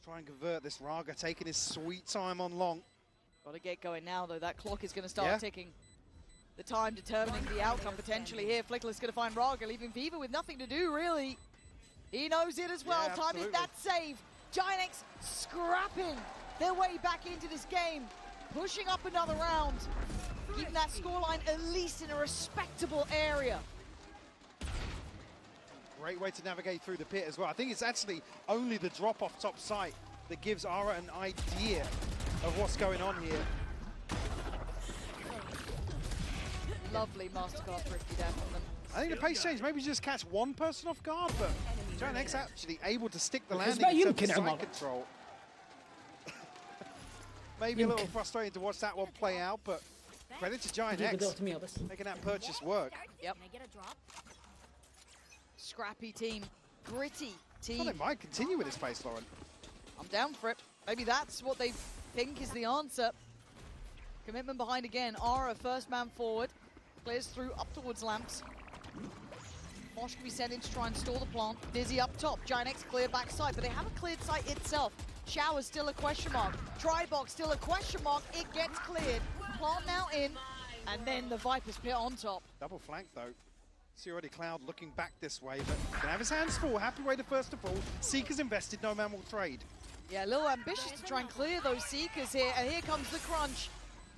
Try and convert this. Raga taking his sweet time on long. Got to get going now, though. That clock is going to start ticking. The time determining the outcome potentially here. Flickless going to find Raga, leaving Viva with nothing to do, really. He knows it as well. Timing that save. Giant X scrapping their way back into this game. Pushing up another round. Keeping that scoreline at least in a respectable area. Great way to navigate through the pit as well. I think it's actually only the drop off top site that gives Ara an idea of what's going on here. Lovely mastercard thrifty there from them. I think the pace change, maybe just catch one person off guard, but Giant X actually able to stick the landing in terms of side control. Maybe a little frustrating to watch that one play out, but credit to Giant X making that purchase work. Yep. Scrappy team, gritty team. Well, they might continue with this pace, Lauren. I'm down for it. Maybe that's what they think is the answer. Commitment behind again. Ara, first man forward. Clears through up towards Lamps. Mosh can be sent in to try and stall the plant. Dizzy up top. Giant X clear backside, but they haven't cleared site itself. Shower's still a question mark. Trybox still a question mark. It gets cleared. Plant now in, and then the Viper's pit on top. Double flank though. See already Cloud looking back this way, but can have his hands full. Happyway the first of all. Seekers invested, no man will trade. Yeah, a little ambitious to try and clear those Seekers here, and here comes the crunch.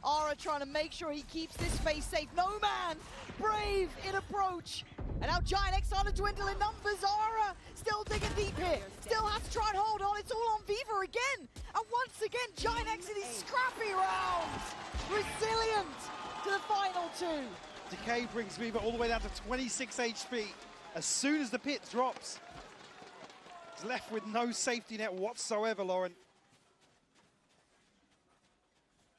Ara trying to make sure he keeps this space safe. No man, brave in approach. And now Giant X starting to dwindle in numbers. Ara still digging deep here. Still has to try and hold on. It's all on Viva again. And once again, Giant X in these scrappy rounds. Resilient to the final two. Decay brings Viva all the way down to 26 HP. As soon as the pit drops, he's left with no safety net whatsoever, Lauren.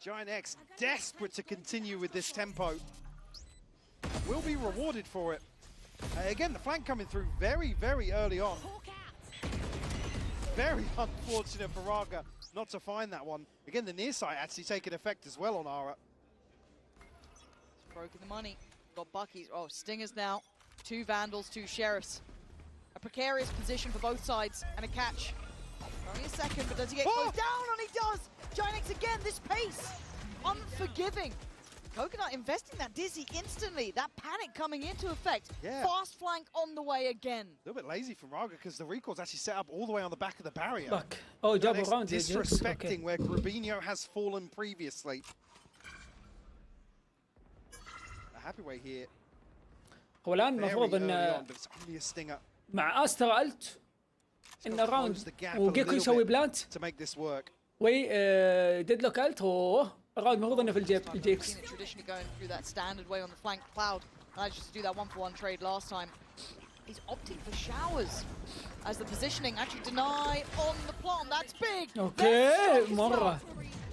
Giant X desperate to continue with this tempo. Will be rewarded for it. Again, the flank coming through very, very early on. Very unfortunate for Raga not to find that one. Again, the near sight actually taking effect as well on Ara. Broken the money. Got Bucky's. Oh, Stingers now. 2 Vandals, 2 Sheriffs. A precarious position for both sides and a catch. Only a second, but does he get close down? And he does! Giant X again, this pace. Unforgiving. Coconut investing that Dizzy instantly. That panic coming into effect. Yeah. Fast flank on the way again. A little bit lazy from Raga because the recall's actually set up all the way on the back of the barrier. Look. Oh, double round. Disrespecting where Grubinho has fallen previously. A Happyway here. هو الآن المفروض إن only a stinger. مع أسترا ألت ان الراوند وجيكو يسوي بلانت to make this work. وي ديدلوك الت. اوه الراوند المفروض انه في الجيب الجيكس. Traditionally going through that standard way on the flank. Cloud managed to do that 1-for-1 trade last time. He's opting for showers as the positioning actually deny on the plant. That's big. اوكي مرة.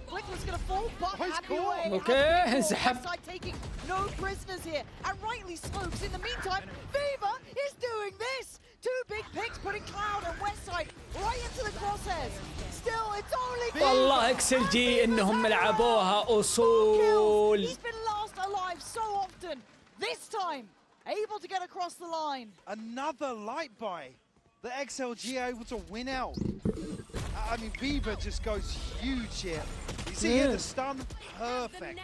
Flick was going to fall, but happy way. Okay, انسحب. Side taking no prisoners here, and rightly so. 'Cause in the meantime, Viva is doing this. Two big picks, putting Cloud and Westside right into the crosshairs. Still, it's only. والله XLG انهم لعبوها اصول. He's been last alive so often. This time, able to get across the line. Another light buy. The XLG are able to win out. I mean, Viva just goes huge here. You see here the stun, perfect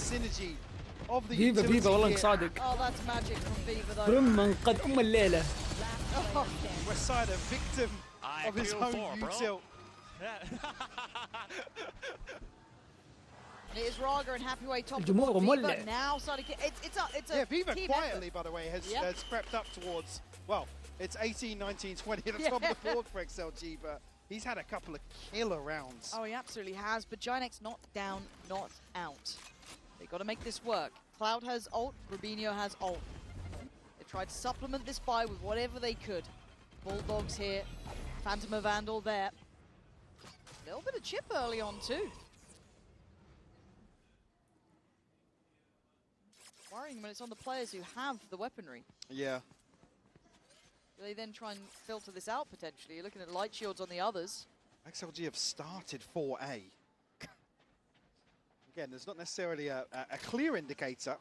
synergy of the utility Viva والله here. صادق. Oh, that's magic from Viva though. رم انقذ الليلة. Westside a victim of his own util. It is Raga and Happy Way top. الجمهور مولع. Viva now starting to, it's a Yeah, Viva team quietly, effort. by the way, has Yep. crept up towards, well, it's 18, 19, 20 at the top of the board for XLG, but he's had a couple of killer rounds. Oh, he absolutely has, but Giant X not down, not out. They got to make this work. Cloud has ult, Rubinho has ult. They tried to supplement this buy with whatever they could. Bulldogs here, Phantom of Vandal there. A little bit of chip early on too. Worrying when it's on the players who have the weaponry. Yeah. They then try and filter this out potentially. You're looking at light shields on the others. XLG have started 4A. Again, there's not necessarily a clear indicator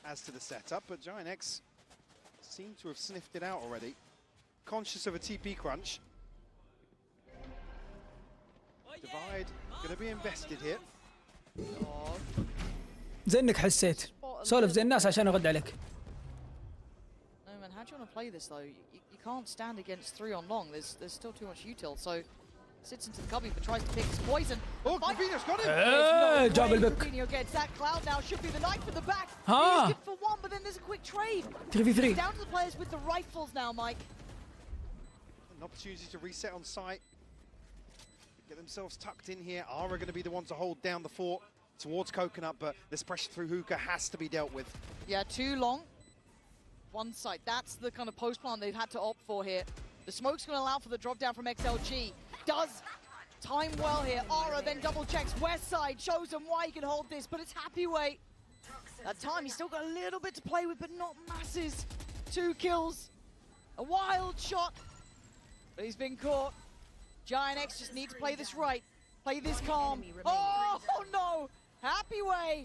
as to the setup, but Giant X seem to have sniffed it out already. Conscious of a TP crunch. Divide, gonna be invested here. Oh, زينك حسيت. سولف زي الناس عشان ارد عليك. no man, how do you want to play this though? You can't stand against 3 on long. There's still too much util, so sits into the cubby but tries to pick his poison. Oh, Rubinho's got him! جاب البك. Rubinho gets that. Cloud now should be the knife in the back. ها. He's good for one, but then there's a quick trade. 3v3. Down to the players with the rifles now, Mike. An opportunity to reset on site. Get themselves tucked in here. Ara going to be the one to hold down the fort towards Coconut, but this pressure through Hookah has to be dealt with. Yeah, too long. One side. That's the kind of post plan they've had to opt for here. The smoke's going to allow for the drop down from XLG. Does time well here. Ara then double checks West side, shows him why he can hold this, but it's Happy Way. That time he's still got a little bit to play with, but not masses. 2 kills. A wild shot. But he's been caught. Giant X just need to play this right. Play this calm. Oh no! Happy Way.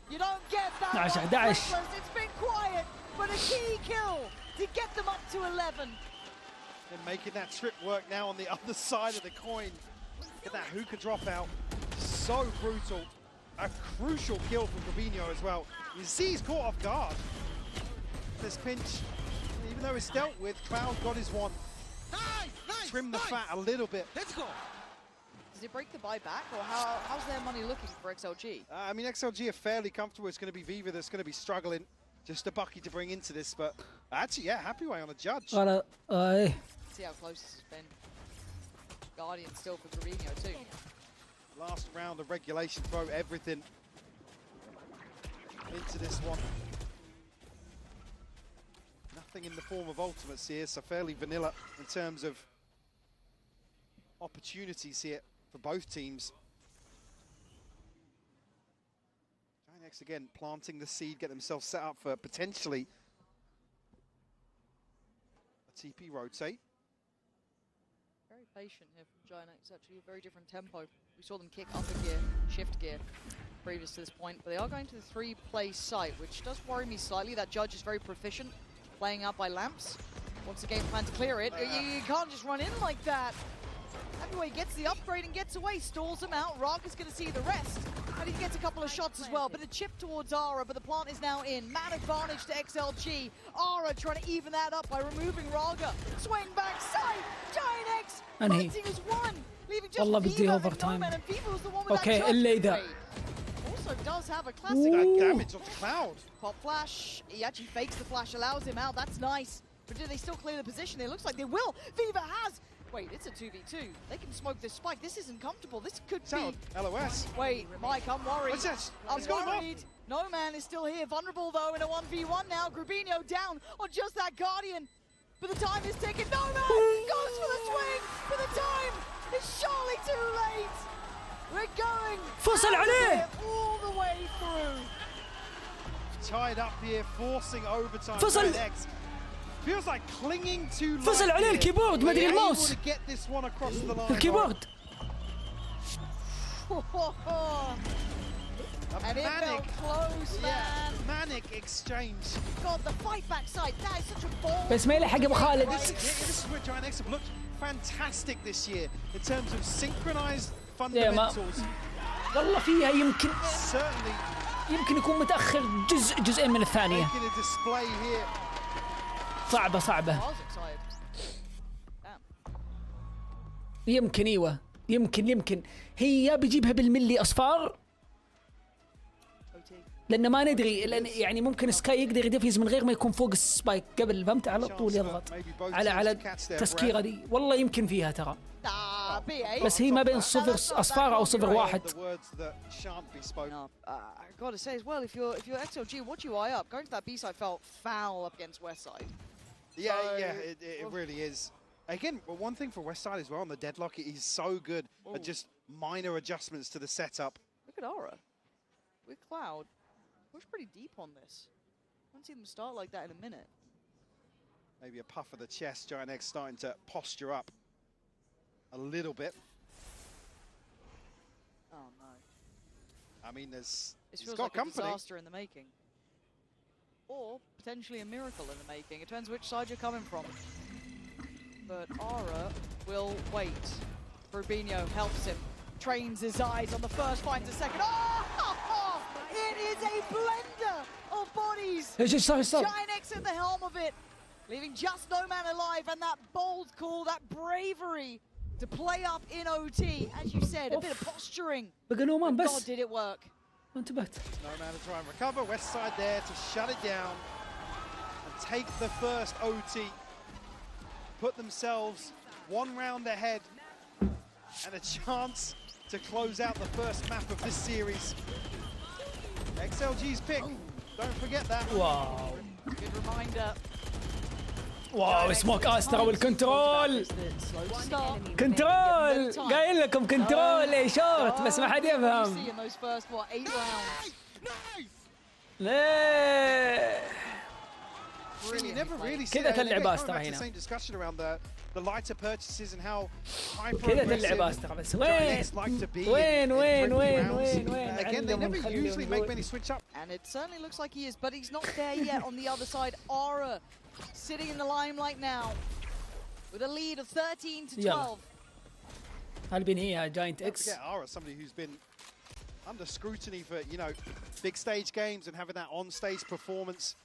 You don't get that. 11. It's been quiet, but a key kill to get them up to 11. And making that trip work now on the other side of the coin. Get that Hookah drop out. So brutal. A crucial kill from Rubinho as well. You see he's caught off guard. This pinch, even though it's dealt with, Cloud got his one. Trim the fat a little bit. Let's go. Does it break the buy back, or how's their money looking for XLG? I mean, XLG are fairly comfortable. It's going to be Viva that's going to be struggling. Just a bucky to bring into this, but actually, yeah, Happy Way on a judge. See how close this has been. Guardian still for Rubinho too. Last round of regulation, throw everything into this one. Nothing in the form of ultimates here, so fairly vanilla in terms of opportunities here for both teams. Giant X again planting the seed, get themselves set up for potentially a TP rotate. Very patient here from Giant X, actually a very different tempo. We saw them kick up a gear, shift gear previous to this point, but they are going to the 3-place site, which does worry me slightly. That judge is very proficient, playing out by lamps. Wants the game plan to clear it. You can't just run in like that. Happy Way gets the upgrade and gets away, stalls him out. Raga's going to see the rest. And he gets a couple of shots as well, but a chip towards Ara, but the plant is now in. Man advantage to XLG. Ara trying to even that up by removing Raga. Swing back, side, Giant X fighting as one, leaving just والله بدي Viva اوفر and تايم. Noman, and Viva was the one with اوكي that اللي judge ذا. upgrade. Also does have a classic That damage on Cloud. pop flash. He actually fakes the flash, allows him out. That's nice. But do they still clear the position? It looks like they will. Viva has. Wait, it's a 2v2. They can smoke this spike. This isn't comfortable. This could be. LOS. Wait, Mike, I'm worried. What's that? I'm worried. No man is still here. Vulnerable though in a 1v1 now. Grubinho down on just that Guardian. But the time is ticking. No man goes for the swing. But the time is surely too late. We're going فصل عليه. all the way through. Tied up here, forcing overtime. فصل. Feels like clinging to life. فصل عليه الكيبورد ما ادري الماوس. الكيبورد. And it felt close, man. Manic exchange. God, the fight backside. That is such a ball. بس ما يلحق ابو خالد. This is where Giant X have looked fantastic this year in terms of synchronized fundamentals. والله فيها يمكن Certainly. يمكن يكون متاخر جزئين من الثانيه. Making a display here. صعبه. يمكن ايوه يمكن هي يا بيجيبها بالملي اصفار لان ما ندري لان يعني ممكن سكاي يقدر يدفز من غير ما يكون فوق السبايك قبل فهمت على طول يضغط على التسكيره دي والله يمكن فيها ترى بس هي ما بين صفر اصفار او صفر واحد. I gotta say as well, if you're XLG, what you eye up? Going to that B side felt foul up against West side. Yeah, it really is. Again, one thing for West side as well on the deadlock, he's so good at just minor adjustments to the setup. Look at Aura with Cloud. Push pretty deep on this. I haven't seen them start like that in a minute. Maybe a puff of the chest. Giant X starting to posture up a little bit. Oh no. I mean, This he's feels got like company. a disaster in the making. Or potentially a miracle in the making. It depends which side you're coming from. But Aura will wait. Rubinho helps him. Trains his eyes on the first, finds a second. Oh! It is a blender of bodies. Giant X at the helm of it. Leaving just no man alive, and that bold call, that bravery to play up in OT. As you said, a bit of posturing. But God, did it work. انتبهت. No man to try and recover. West side there to shut it down and take the first OT. Put themselves one round ahead and a chance to close out the first map of this series. XLG's pick. Don't forget that. Wow. Good reminder. واو سموك استرا والكنترول كنترول قايل لكم كنترول اي شورت بس ما حد يفهم ليه كذا تلعب استرا هنا كذا تلعب استرا بس وين and it certainly looks like he is but he's not there yet on the other side. Aura sitting in the limelight now with a lead of 13 to 12. هل بين هي Giant X. Aura, somebody who's been under scrutiny for, you know, big stage games and having that on-stage performance.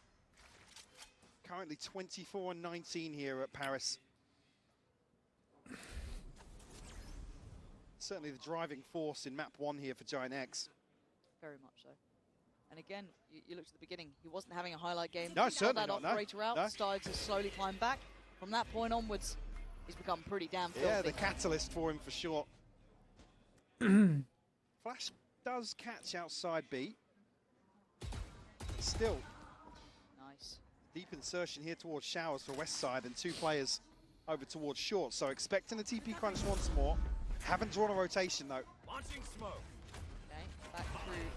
Currently 24-19 here at Paris. Certainly the driving force in map 1 here for Giant X. Very much so. And again, you looked at the beginning, he wasn't having a highlight game. No, he certainly that not, operator out, started to slowly climb back. From that point onwards, he's become pretty damn filthy. Yeah, the catalyst for him for sure. Flash does catch outside B. Still. Nice. Deep insertion here towards Showers for West Side and two players over towards Short. So expecting the TP crunch once more. Haven't drawn a rotation though. Launching smoke. Okay, back through.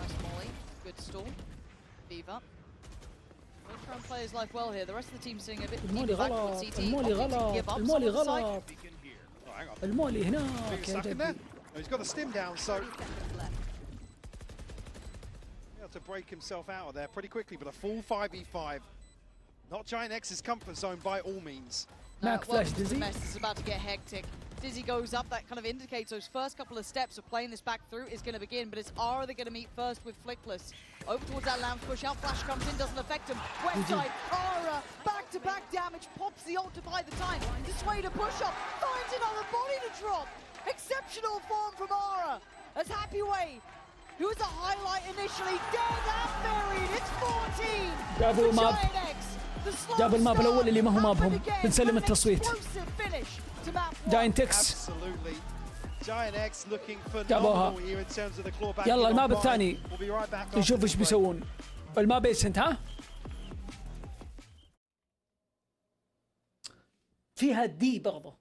Nice molly. Good stall. Viva. We'll try and play his life well here. The rest of the team sitting a bit deep back towards CT. المولي غلط المولي هناك Stuck in there. He's got the stim down, so able to break himself out of there pretty quickly, but a full 5v5. Not Giant X's comfort zone by all means. Mac flash Dizzy. The mess is about to get hectic. Dizzy goes up, that kind of indicates those first couple of steps of playing this back through is going to begin, but it's Aura they're going to meet first with Flickless. Over towards that lounge push, out flash comes in, doesn't affect him. West side, Aura, back-to-back damage, pops the ult to buy the time. Dissuade a push-up, finds another body to drop. Exceptional form from Aura, as Happy Way, who was a highlight initially, dead and buried. It's 14 Double for map. Giant X. جاب الماب الاول اللي ما هو مابهم، بنسلم التصويت. جاينت اكس جابوها. يلا الماب الثاني نشوف ايش بيسوون. الماب ايسنت ها فيها دي برضه.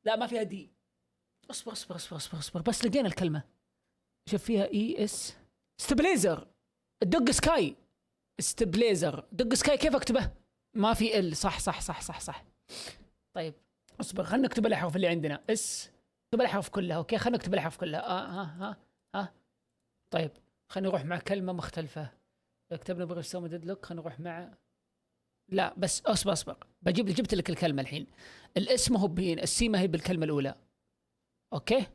لا ما فيها دي. اصبر اصبر اصبر اصبر اصبر بس لقينا الكلمة. شوف فيها اي اس ستابليزر. الدق سكاي ستابليزر. دق سكاي كيف اكتبه؟ ما في ال. صح صح صح صح صح. طيب اصبر خلينا نكتب الحرف اللي عندنا اس. نكتب الحرف كلها. اوكي خلينا نكتب الحرف كلها. ها طيب خلينا نروح مع كلمة مختلفة. كتبنا بغير سوم ديدلوك. خلينا نروح مع لا بس اصبر اصبر جبت لك الكلمة الحين. الاس ما هو بهين. السي ما هي بالكلمة الأولى. اوكي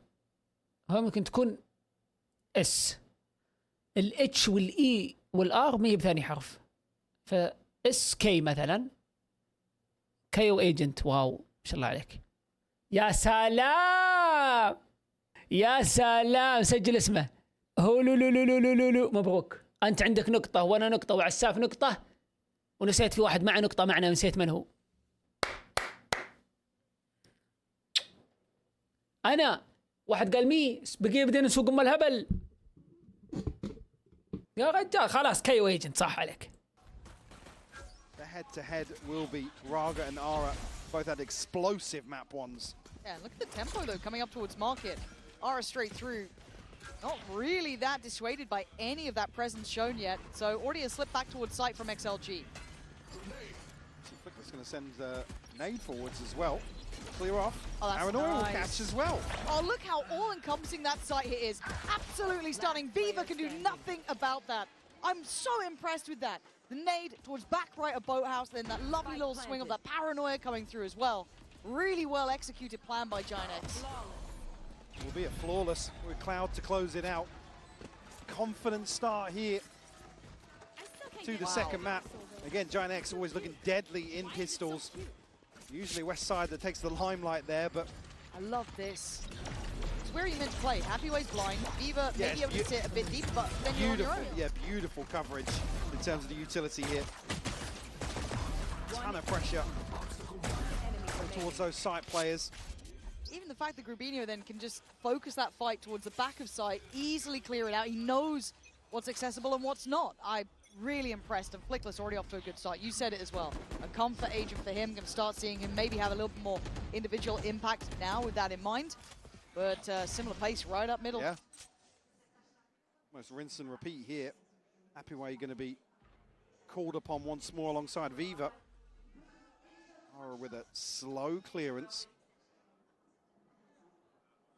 هو ممكن تكون اس. الاتش والاي والار ما هي بثاني حرف. فاس كي مثلا. كايو ايجنت. واو ما شاء الله عليك. يا سلام يا سلام. سجل اسمه. هولولولولولولو. مبروك. انت عندك نقطة وانا نقطة وعساف نقطة ونسيت في واحد معه نقطة معنا ونسيت من هو. انا واحد قال ميس بقي بدينا نسوق ام الهبل يا رجال. خلاص كايو ايجنت صح عليك. The head-to-head will be Raga and Ara. Both had explosive map ones. Yeah, look at the tempo though coming up towards market. Ara straight through. Not really that dissuaded by any of that presence shown yet. So already a slip back towards site from XLG. Flicker's going to send nade forwards as well. Clear off. Oh, that's Aranoy will nice. catch as well. Oh, look how all-encompassing that site hit is. Absolutely stunning. Viva can do nothing about that. I'm so impressed with that. The nade towards back right of Boathouse, then that lovely little swing of that paranoia coming through as well. Really well executed plan by Giant X. Will be a flawless with Cloud to close it out. Confident start here to the second map. Again, Giant X always looking deadly in pistols. Usually West Side that takes the limelight there, but I love this. It's where you meant to play. Happyway's blind. Viva may be able to sit a bit deep, but then you're on your own. Yeah, beautiful coverage in terms of the utility here. Ton of pressure towards those site players. Even the fact that Grubinho then can just focus that fight towards the back of sight, easily clear it out. He knows what's accessible and what's not. I'm really impressed, and Flickless already off to a good start. You said it as well. A comfort agent for him. Going to start seeing him maybe have a little bit more individual impact now with that in mind. But similar pace right up middle. Yeah. Almost rinse and repeat here. Happyway going to be called upon once more alongside Viva. Ara with a slow clearance.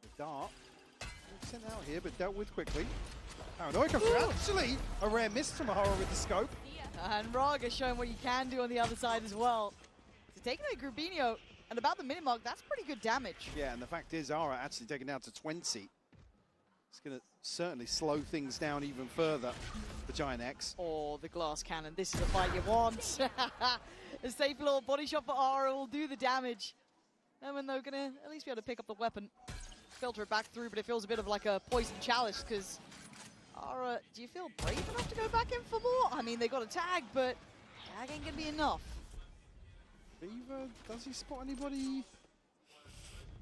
The dart sent out here, but dealt with quickly. Paranoia comes through. Actually, a rare miss from Ahara with the scope. And Raga showing what you can do on the other side as well. So taking away Grubinho and about the minute mark, that's pretty good damage. Yeah, and the fact is, Ara actually taken down to 20. It's going to certainly slow things down even further for Giant X. Oh, the glass cannon. This is a fight you want. A safe little body shot for Ara will do the damage. And when they're going to at least be able to pick up the weapon, filter it back through, but it feels a bit of like a poison chalice because Ara, do you feel brave enough to go back in for more? I mean, they got a tag, but tag ain't going to be enough. Viva, does he spot anybody?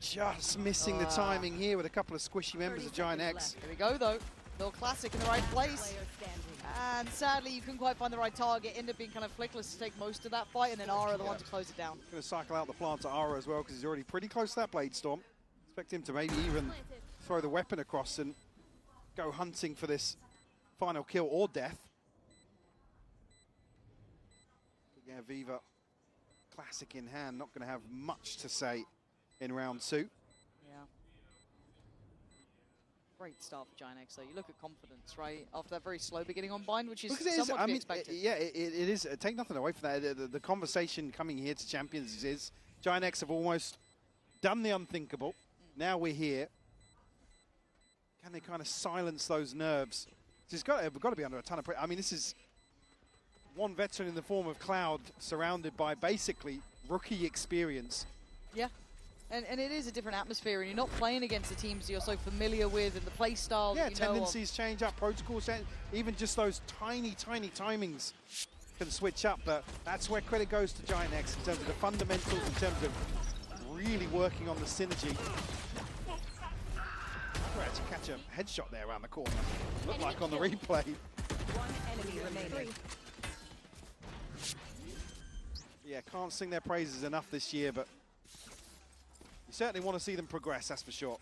Just missing the timing here with a couple of squishy members of Giant X. Here we go, though. Little classic in the right place. And sadly, you couldn't quite find the right target. Ended up being kind of Flickless to take most of that fight, and then Ara the one to close it down. Going to cycle out the plant to Ara as well because he's already pretty close to that Blade Storm. Expect him to maybe even throw the weapon across and go hunting for this final kill or death. But yeah, Viva, classic in hand, not going to have much to say in round two. Yeah. Great start for Giant X, though. You look at confidence, right? After that very slow beginning on bind, which is somewhat to be expected. It is. Take nothing away from that. The conversation coming here to Champions is Giant X have almost done the unthinkable. Now we're here. Can they kind of silence those nerves? We've got to be under a ton of pressure. I mean, this is one veteran in the form of Cloud surrounded by basically rookie experience. Yeah. And it is a different atmosphere, and you're not playing against the teams you're so familiar with and the play style. Yeah, that you tendencies change up, protocols change, even just those tiny, tiny timings and switch up, but that's where credit goes to Giant X in terms of the fundamentals, in terms of really working on the synergy. We'll actually catch a headshot there around the corner. Looked like on the replay. One enemy remaining. Yeah, can't sing their praises enough this year, but you certainly want to see them progress, that's for sure.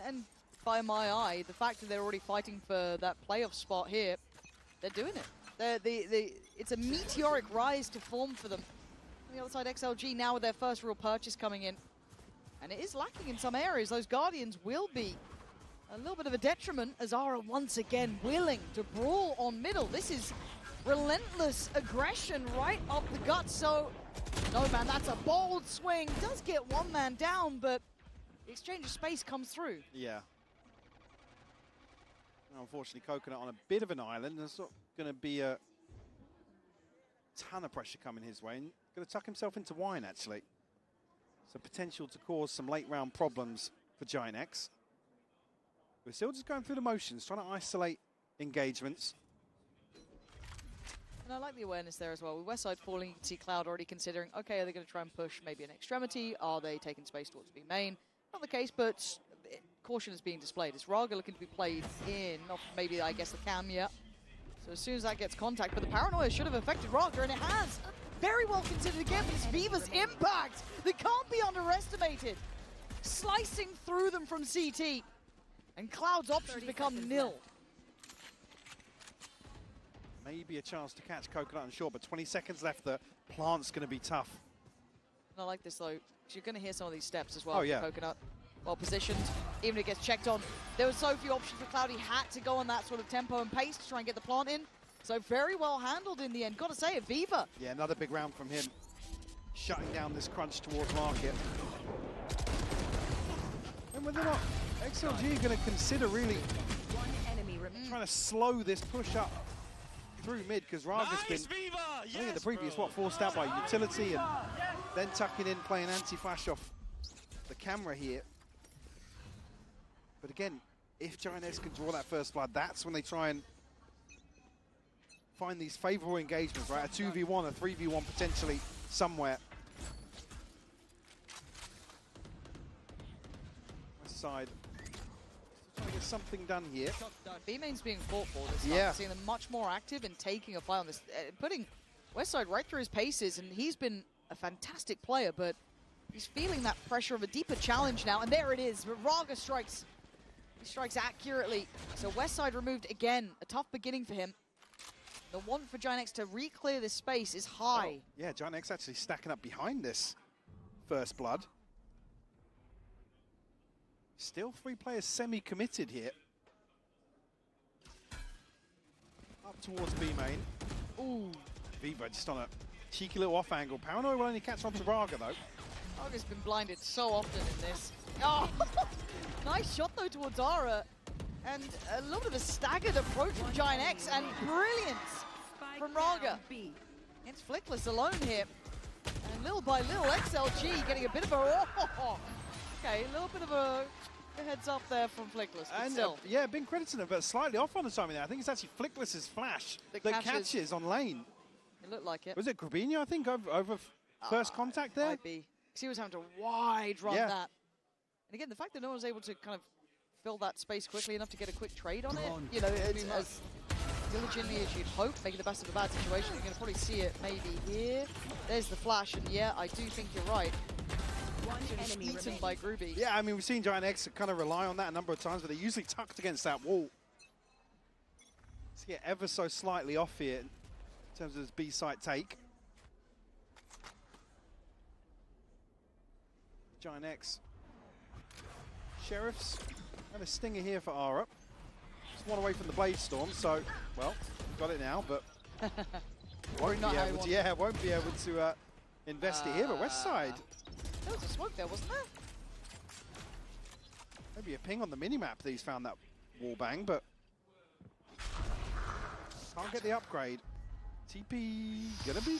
And by my eye, the fact that they're already fighting for that playoff spot here, they're doing it. It's a meteoric rise to form for them. On the other side, XLG now with their first real purchase coming in. And it is lacking in some areas. Those Guardians will be a little bit of a detriment as Ara once again willing to brawl on middle. This is relentless aggression right up the gut. So, no man, that's a bold swing. Does get one man down, but the exchange of space comes through. Yeah. Unfortunately, Coconut on a bit of an island. There's not going to be a ton of pressure coming his way. And going to tuck himself into wine, actually. So potential to cause some late round problems for Giant X. We're still just going through the motions, trying to isolate engagements. And I like the awareness there as well. With Westside falling, you can see Cloud already considering, okay, are they going to try and push maybe an extremity? Are they taking space towards B main? Not the case, but caution is being displayed. Is Raga looking to be played in? Not maybe, I guess, the cam yet. So as soon as that gets contact, but the paranoia should have affected Raga, and it has. Very well considered again, but it's Viva's impact that can't be underestimated. Slicing through them from CT. And Cloud's options become nil. Maybe a chance to catch Coconut on shore, but 20 seconds left. The plant's going to be tough. And I like this, though, because you're going to hear some of these steps as well. Oh, yeah. Coconut, well positioned, even if it gets checked on. There were so few options for Cloud. He had to go on that sort of tempo and pace to try and get the plant in. So very well handled in the end. Got to say it, Viva. Yeah, another big round from him. Shutting down this crunch towards market. And whether or not XLG are going to consider really One enemy remaining. trying to slow this push up through mid, because Raga's been, Viva! I think in the previous, forced out by utility and then tucking in, playing anti-flash off the camera here. But again, if Giant X can draw that first blood, that's when they try and find these favorable engagements, right? A 2v1, a 3v1 potentially somewhere. West side trying to get something done here. B-main's being fought for this time. Yeah. Seeing them much more active and taking a fight on this, putting Westside right through his paces, and he's been a fantastic player, but he's feeling that pressure of a deeper challenge now, and there it is. Raga strikes. He strikes accurately. So Westside removed again. A tough beginning for him. The want for Giant X to re-clear this space is high. Oh, yeah, Giant X actually stacking up behind this first blood. Still 3 players semi-committed here. Up towards B main. Ooh, Viva just on a cheeky little off angle. Paranoia will only catch on to Raga though. Raga's been blinded so often in this. Oh, nice shot though towards Ara. And a little bit of a staggered approach from Giant X, and brilliance from Raga. It's Flickless alone here. And little by little, XLG getting a bit of a... Oh, okay, a little bit of a heads up there from Flickless, but And still. yeah, been credited him, but slightly off on the timing there. I think it's actually Flickless's flash that catches on lane. It looked like it. Was it Grabinho, I think, over first contact there? Might be. Because he was having to wide run Yeah. that. And again, the fact that no one was able to kind of fill that space quickly enough to get a quick trade on it, you know, as diligently as you'd hope, making the best of a bad situation. You're going to probably see it maybe here. There's the flash, and yeah, I do think you're right. One enemy Eaten remaining. by Groovy. Yeah, I mean, we've seen Giant X kind of rely on that a number of times, but they're usually tucked against that wall. Let's get ever so slightly off here in terms of his B-site take. Giant X. Sheriffs and a stinger here for Ara. Just one away from the Blade Storm, so, well, got it now, but won't not be how he able to, wants yeah, won't be able to invest it here, but West Side. There was a smoke there, wasn't there? Maybe a ping on the minimap that he's found that wall bang, but can't get the upgrade. TP gonna be...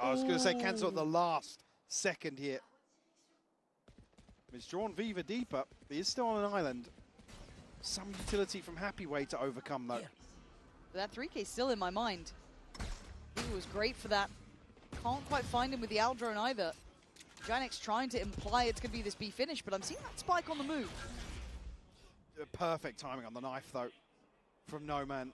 I was gonna say cancel at the last second here. He's drawn Viva deeper. He is still on an island. Some utility from Happy Way to overcome though. But that 3K is still in my mind. He Weaver was great for that. Can't quite find him with the Owl drone either. Giant trying to imply it's going to be this B finish, but I'm seeing that spike on the move. Perfect timing on the knife, though, from No Man.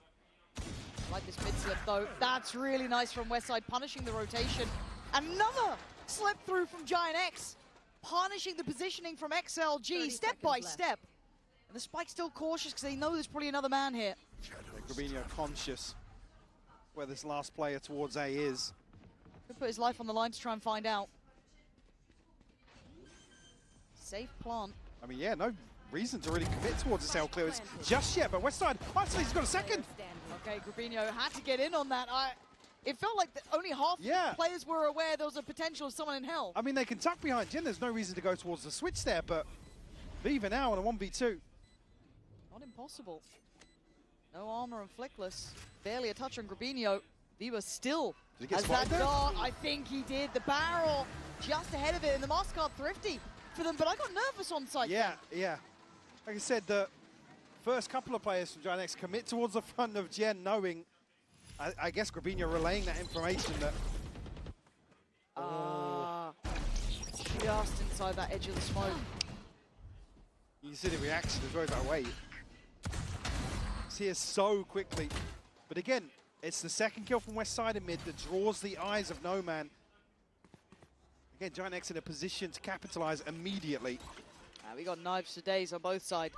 I like this mid slip, though. That's really nice from Westside, punishing the rotation. Another slip through from Giant X, punishing the positioning from XLG, step by step. And the spike's still cautious because they know there's probably another man here. Grabinho conscious where this last player towards A is. Could put his life on the line to try and find out. Safe plant. I mean, yeah, no reason to really commit towards the cell clearance just yet, but Westside, actually, he's got a second. Okay, Grabinho had to get in on that. It felt like only half the players were aware there was a potential of someone in hell. I mean, they can tuck behind Jin. There's no reason to go towards the switch there, but Viva now on a 1v2. Not impossible. No armor and flickless. Barely a touch on Grabinho. Viva still has that dart. I think he did. The barrel just ahead of it, and the Mastercard thrifty for them, but I got nervous on site. Yeah, yeah. Like I said, the first couple of players from Giant X commit towards the front of Jen, knowing, I guess Grabinho relaying that information that... Just inside that edge of the smoke. You can see the reaction as well as I wait. It's here so quickly. But again, it's the second kill from Westside in mid that draws the eyes of No Man. Again, Giant X in a position to capitalize immediately. We got knives for days on both sides.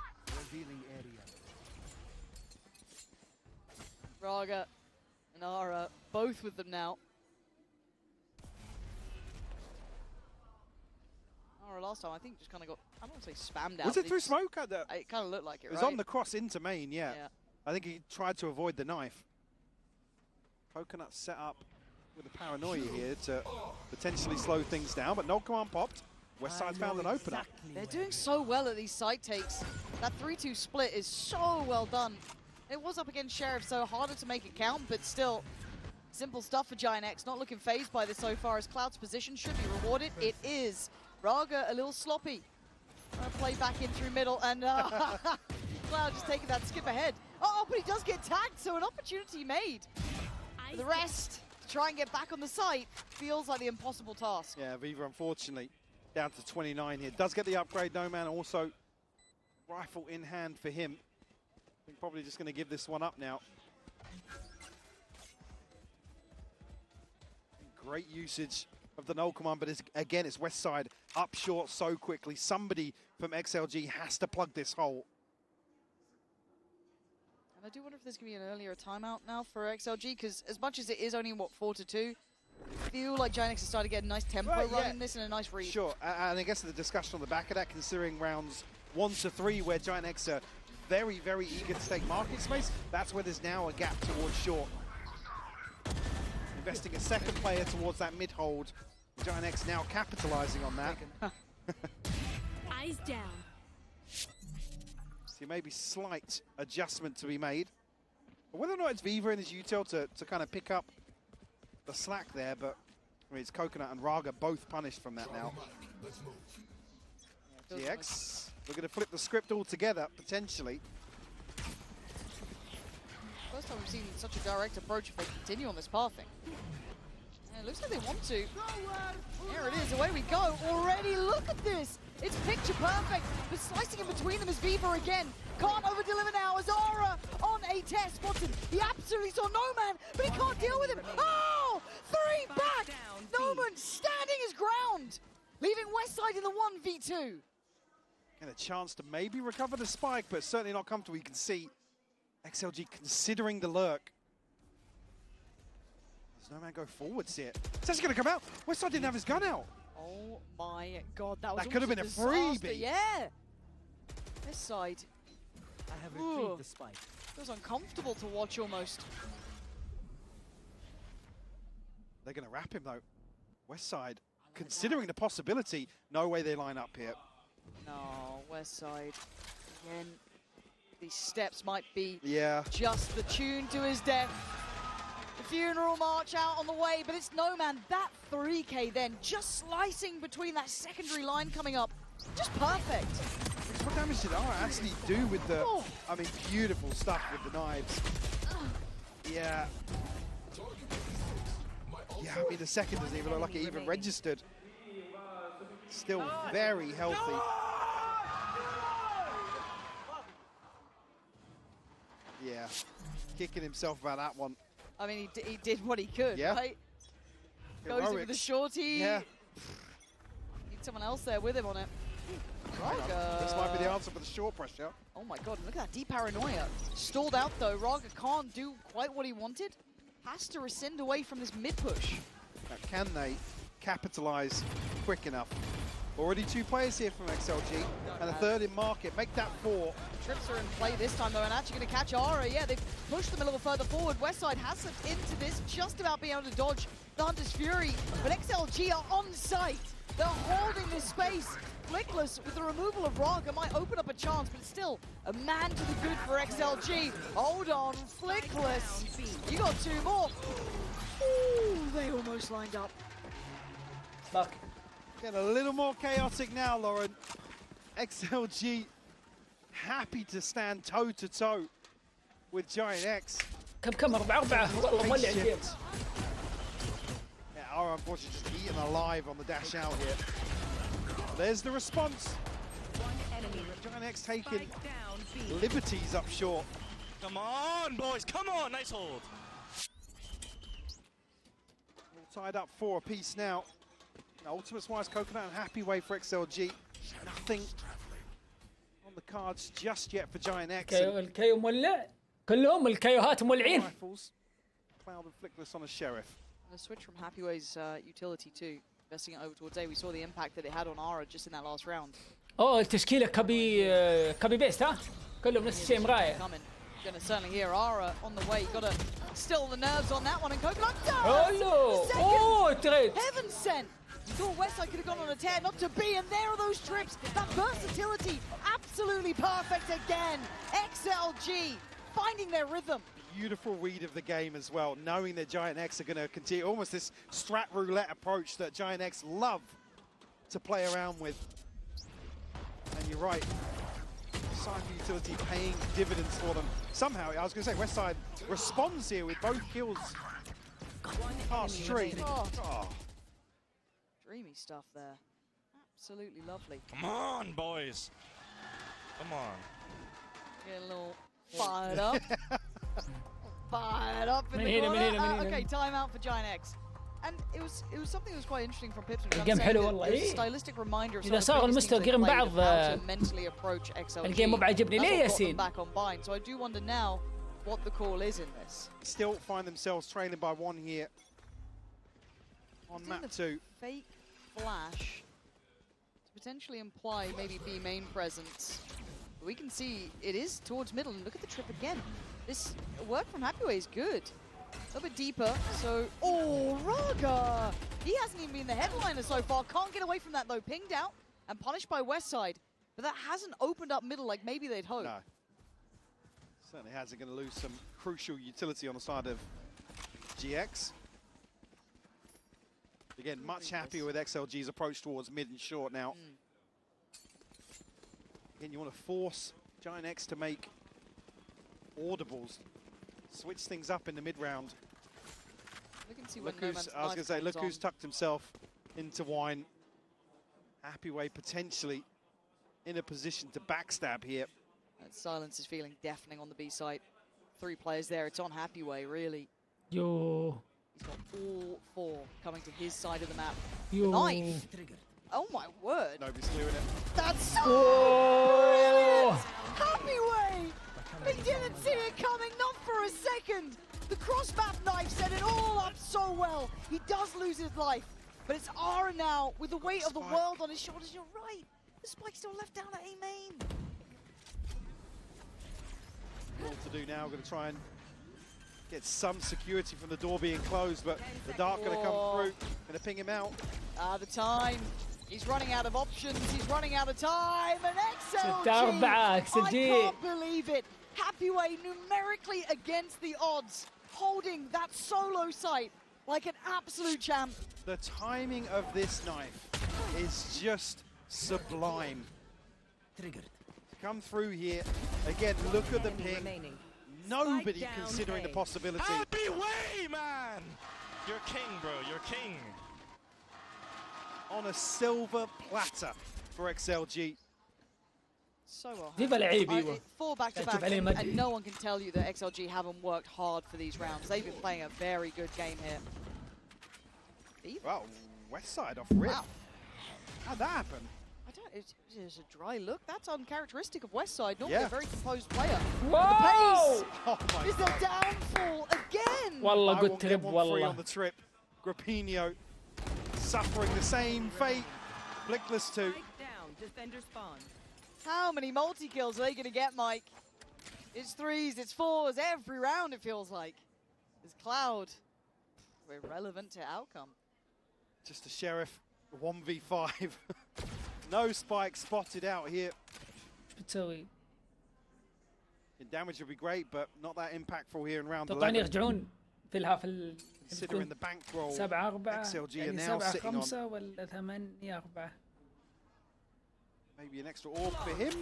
Raga and Ara, both with them now. Ara last time, I think, just kind of got, I don't want to say spammed out. Was it through smoke? It kind of looked like it, It was on the cross into main, yeah. I think he tried to avoid the knife. Coconut set up with a paranoia here to potentially slow things down, but no command popped. Westside's found an opener. They're doing so well at these side takes. That 3-2 split is so well done. It was up against Sheriff, so harder to make it count, but still simple stuff for Giant X. Not looking phased by this so far, as Cloud's position should be rewarded. It is. Raga a little sloppy. Trying to play back in through middle, and Cloud just taking that skip ahead. Oh, but he does get tagged, so an opportunity made. For the rest, to try and get back on the site, feels like the impossible task. Yeah, Viva, unfortunately, down to 29 here. Does get the upgrade, No Man. Also, rifle in hand for him. I think probably just going to give this one up now. Great usage of the null command, but again, it's Westside up short so quickly. Somebody from XLG has to plug this hole. And I do wonder if there's going to be an earlier timeout now for XLG, because as much as it is only, what, 4-2, I feel like Giant X has started to get a nice tempo running this and a nice read. Sure, and I guess the discussion on the back of that, considering rounds 1-3, where Giant X are very, very eager to take market space, that's where there's now a gap towards short. Investing a second player towards that mid-hold. Giant X now capitalizing on that. Eyes down. So maybe slight adjustment to be made. But whether or not it's Viva and his util to kind of pick up the slack there, but I mean, it's Coconut and Raga both punished from that now. GX looking to flip the script altogether, potentially. First time we've seen such a direct approach if they continue on this pathing. And it looks like they want to. There it is, away we go. Already, look at this. It's picture perfect, but slicing in between them is Viva again. Can't over-deliver now as Aura on a test. Spots him. He absolutely saw No Man, but he can't deal with him. Oh, 3 back. No Man standing his ground, leaving Westside in the 1v2. And a chance to maybe recover the spike, but certainly not comfortable. You can see XLG considering the lurk. Does No Man go forwards here? It's actually going to come out. Westside didn't have his gun out. Oh my god, that was That could have been a freebie. Yeah. This side. I have retrieved the spike. Feels uncomfortable to watch almost. They're going to wrap him though. Westside, considering the possibility, no way they line up here. No, Westside. Again, these steps might be just the tune to his death. The funeral march out on the way, but it's No Man. That 3K then, just slicing between that secondary line coming up. Just perfect. What damage did Ara actually do with the, I mean, beautiful stuff with the knives. Yeah. Yeah, I mean, the second doesn't even look like it even registered. Still very healthy. Yeah, kicking himself about that one. I mean, he did what he could, Yeah. right? Goes in with the shorty. Yeah. Need someone else there with him on it. This might be the answer for the short pressure. Oh my god, look at that deep paranoia. Stalled out though. Raga can't do quite what he wanted. Has to rescind away from this mid push. Now, can they capitalize quick enough? Already 2 players here from XLG and a third in market. Make that 4. Trips are in play this time though, and actually going to catch Ara. Yeah, they've pushed them a little further forward. Westside has slipped into this, just about being able to dodge the Hunter's Fury. But XLG are on site. They're holding this space. Flickless with the removal of Raga might open up a chance, but it's still a man to the good for XLG. Hold on, Flickless. You got 2 more. Ooh, they almost lined up. Fuck. Getting a little more chaotic now, Lauren. XLG happy to stand toe-to-toe with Giant X. كم 4 والله مولع الجيم. Yeah, Ara unfortunately just eaten alive on the dash out here. There's the response. Giant X taking liberties up short. Come on, boys, come on, nice hold. All tied up 4 apiece now. Ultimates-wise, Coconut and Happy Way for XLG. Nothing on the cards just yet for Giant X. الكايو مولع. كلهم الكايوهات مولعين. Rifles. Cloud and Flickless on a Sheriff. And a switch from Happyway's utility too. Investing it over towards A. We saw the impact that it had on Ara just in that last round. اوه التشكيله كبي بيست ها؟ كلهم نفس الشيء مرايه. Gonna certainly hear Ara on the way. Gotta still the nerves on that one, and Coconut does! Hello! Oh, trade! Heaven sent! Thought Westside could have gone on a tear, not to be, and there are those trips. That versatility, absolutely perfect again. XLG finding their rhythm. Beautiful read of the game as well, knowing that Giant X are going to continue almost this strat roulette approach that Giant X love to play around with. And you're right, Cypher utility paying dividends for them. Somehow, I was going to say, Westside responds here with both kills. Past stream. Oh. Dreamy stuff there. Absolutely lovely. Come on, boys. Come on. Get a little fired up. Fired up in the corner. Okay, timeout for Giant X. And it was something that was quite interesting from Pips. الجيم حلو والله. A stylistic reminder of إذا صار المستوى قريب من بعض mentally approach XLG. الجيم مو بعجبني ليه ياسين؟ Back on bind. So I do wonder now what the call is in this. Still find themselves trailing by 1 here on map 2. Fake flash to potentially imply maybe B main presence. But we can see it is towards middle, and look at the trip again. This work from Happyway is good. A little bit deeper, so... Oh, Raga! He hasn't even been the headliner so far. Can't get away from that, though. Pinged out and punished by Westside. But that hasn't opened up middle like maybe they'd hoped. No. Certainly hasn't going to lose some crucial utility on the side of GX. Again, much happier with XLG's approach towards mid and short now. Again, you want to force Giant X to make audibles. Switch things up in the mid-round. Look who's, I was going to say, look who's tucked himself into wine. Happy Way potentially in a position to backstab here. That silence is feeling deafening on the B side. 3 players there. It's on Happy Way, really. Yo. He's got all 4 coming to his side of the map. Yo. Knife. Oh my word. Nobody's clearing it. That's so brilliant. Happy Way. He didn't see it coming, not for a second. The cross-map knife set it all up so well. He does lose his life, but it's Ara now with the weight of the world on his shoulders. You're right. The spike's still left down at A main. What to do now? Going to try and get some security from the door being closed, but the dark going to come through. Going to ping him out. The time. He's running out of options. He's running out of time. And XLG. I can't believe it. Happy Way numerically against the odds, holding that solo site like an absolute champ. The timing of this knife is just sublime. Triggered. Come through here. Again, look at the ping. Nobody considering the possibility. Happy Way, man! You're king, bro. You're king. On a silver platter for XLG. So well. فيفا لعيب ايوه. 4 back-to-back, and no one can tell you that XLG haven't worked hard for these rounds. They've been playing a very good game here. Wow, West Side off rip. Wow. How'd that happen? I don't. It's a dry look. That's uncharacteristic of West Side. Normally Yeah. a very composed player. Whoa! The pace Oh my is the God. downfall again. والله I good won't get trip one free والله. on the trip. Grappino suffering the same fate. Flickless too. Spike down. Defender spawn. How many multi-kills are they going to get, Mike? It's 3s, it's 4s, every round it feels like. It's Cloud. We're relevant to outcome. Just a sheriff, 1v5. No spike spotted out here. ايش بتسوي؟ The damage would be great, but not that impactful here in round اتوقع 11. يرجعون في الهاف Considering the bankroll, 7-4 XLG are يعني now 7-5 sitting on ولا 8-4. maybe an extra orb for him.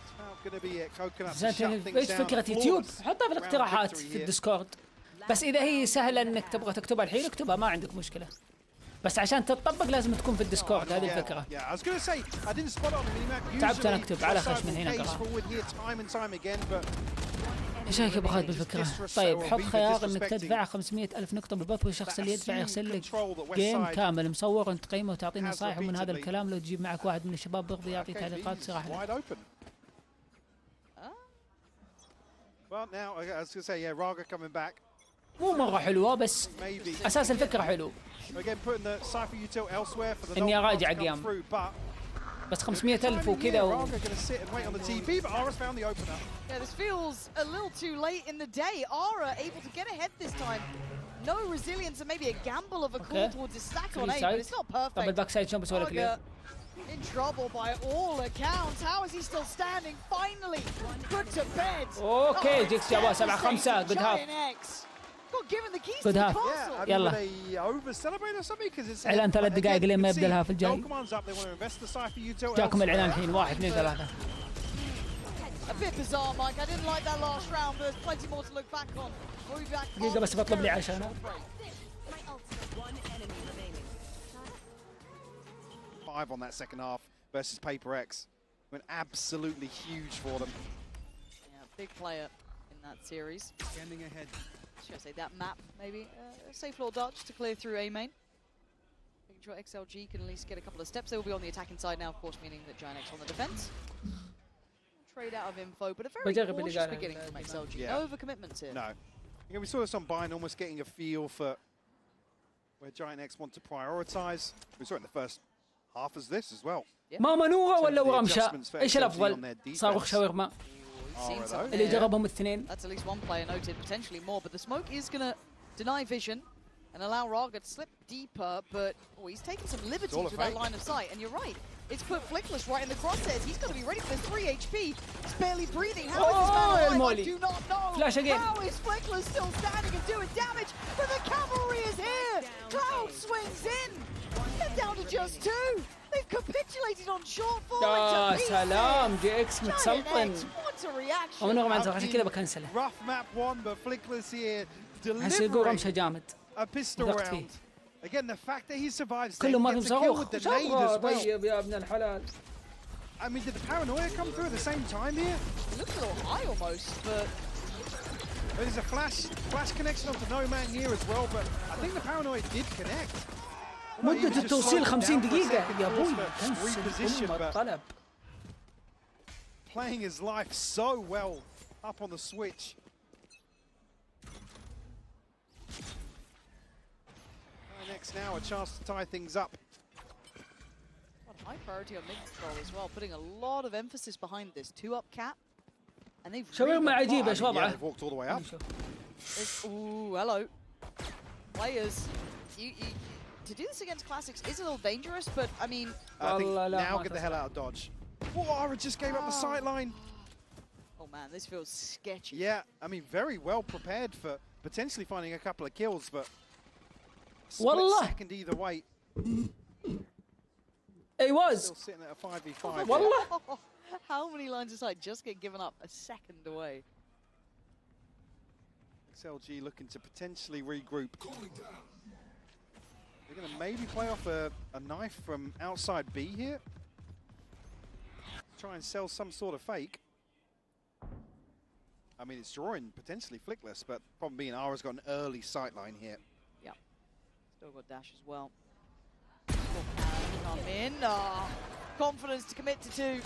It's not going to be it. Coconut to زين shut things ايش down. فكرة يوتيوب؟ Flawless حطها في round الاقتراحات victory في here. الديسكورد. بس اذا هي سهلة انك تبغى تكتبها الحين اكتبها ما عندك مشكلة. بس عشان تتطبق لازم تكون في الديسكورد هذه الفكرة. Yeah, I was going to say I didn't spot it on the minimap. تعبت أنا Usually, أكتب على West Side خشم من will هنا case قراءة. forward here time and time again, but ايش رايك ابو خالد بالفكرة؟ طيب حط خيار انك تدفع 500,000 نقطة بالبث والشخص اللي يدفع يرسل لك جيم كامل مصور وانت تقيمه وتعطيه نصائح ومن هذا الكلام لو تجيب معك واحد من الشباب بيرضى يعطي تعليقات تصير احلى. wide open. Well, now I was going to say, yeah, Raga coming back. مو مرة حلوة بس Maybe. اساس الفكرة حلو. Again, putting the Cypher util elsewhere for the إني Nova أراجع to come قيام. through, but بس 500,000 وكذا Raga going to sit and wait on the TV, but Ara's found the opener. Yeah, this feels a little too late in the day. Ara able to get ahead this time. No resilience and maybe a gamble of a call towards his stack on A, but it's not طب perfect. الباك سايد شلون بسوي لك Raga in trouble by all accounts. How is he still standing? Finally put to bed. اوكي جيكس جابوها 7-5 good half. Got given the keys Good to the half. castle. Yeah, I mean, يلا. they over celebrate or something because it's إعلان 3 دقائق لين ما يبدأ الهاف الجاي. No commands up. They want to invest the Cypher util. جاكم الإعلان elsewhere. الحين 1 2 3. A bit bizarre, Mike. I didn't like that last round, but there's plenty more to look back on. We'll be back. دقيقة بس بطلب لي عشانه. One enemy remaining. 5 on that second half versus Paper X. Went absolutely huge for them. Yeah, big player in that series. Scanning ahead. Should I say that map, maybe? A safe floor dodge to clear through A main. Making sure XLG can at least get a couple of steps. They will be on the attacking side now, of course, meaning that Giant X on the defense. Trade out of info, but a very بجرب اللي cautious قالها. beginning from XLG. Yeah. No overcommitments here. No. Yeah, we saw this on Bine, almost getting a feel for where Giant X want to prioritize. We saw it in the first half as this as well. ما منورة ولا ورمشة؟ ايش الافضل؟ صاروخ شاورما Seen something اللي there. جربهم الاثنين. That's at least one player noted, potentially more, but the smoke is going to deny vision and allow Raga to slip deeper, but he's taking some liberties all a with that fake. line of sight, and you're right. It's put Flickless right in the crosshairs. He's got to be ready for this 3 HP. He's barely breathing. How is this man Oh, alive? I Molly. do not know. Flash again. How is Flickless still standing and doing damage? But the cavalry is here. Cloud swings in. They're down to just 2. They've capitulated on shortfall. يا سلام جي اكس متسلطن. What a reaction. او نغم عن عشان كذا بكنسله. Rough map one, but Flickless here هسه يقول رمشة delivering جامد. a pistol ضغط فيه. round. Again, the fact that he survives, كله then ما gets في a kill صاروخ. with the nade as well. طيب يا ابن الحلال. I mean, did the paranoia come through at the same time here? It looks a little high almost, but There's a flash connection onto No Man here as well, but I think the paranoia did connect. مدة التوصيل 50 دقيقة يا ابوي. Reposition, كنسل but الطلب. playing his life so well up on the switch. Next now, a chance to tie things up. got high priority on mid control as well, putting a lot of emphasis behind this 2-up cap. And they've شاورما really عجيبة got ايش Yeah, وضعه؟ they've walked all the way up. ooh, hello. Players, to do this against Classics is a little dangerous, but I mean, I think والله لا now ما get the hell out of Dodge. Whoa, Ara just gave up the sight line. oh man, this feels sketchy. Yeah, I mean, very well prepared for potentially finding a couple of kills, but والله. split second either way. اي واز. Still sitting at a 5v5. والله. How many lines of sight just get given up a second away? XLG looking to potentially regroup. They're going to maybe play off a knife from outside B here. Try and sell some sort of fake. I mean, it's drawing potentially flickless, but problem being Ara's got an early sight line here. Yeah. Still got dash as well. Come in. Oh, confidence to commit to two.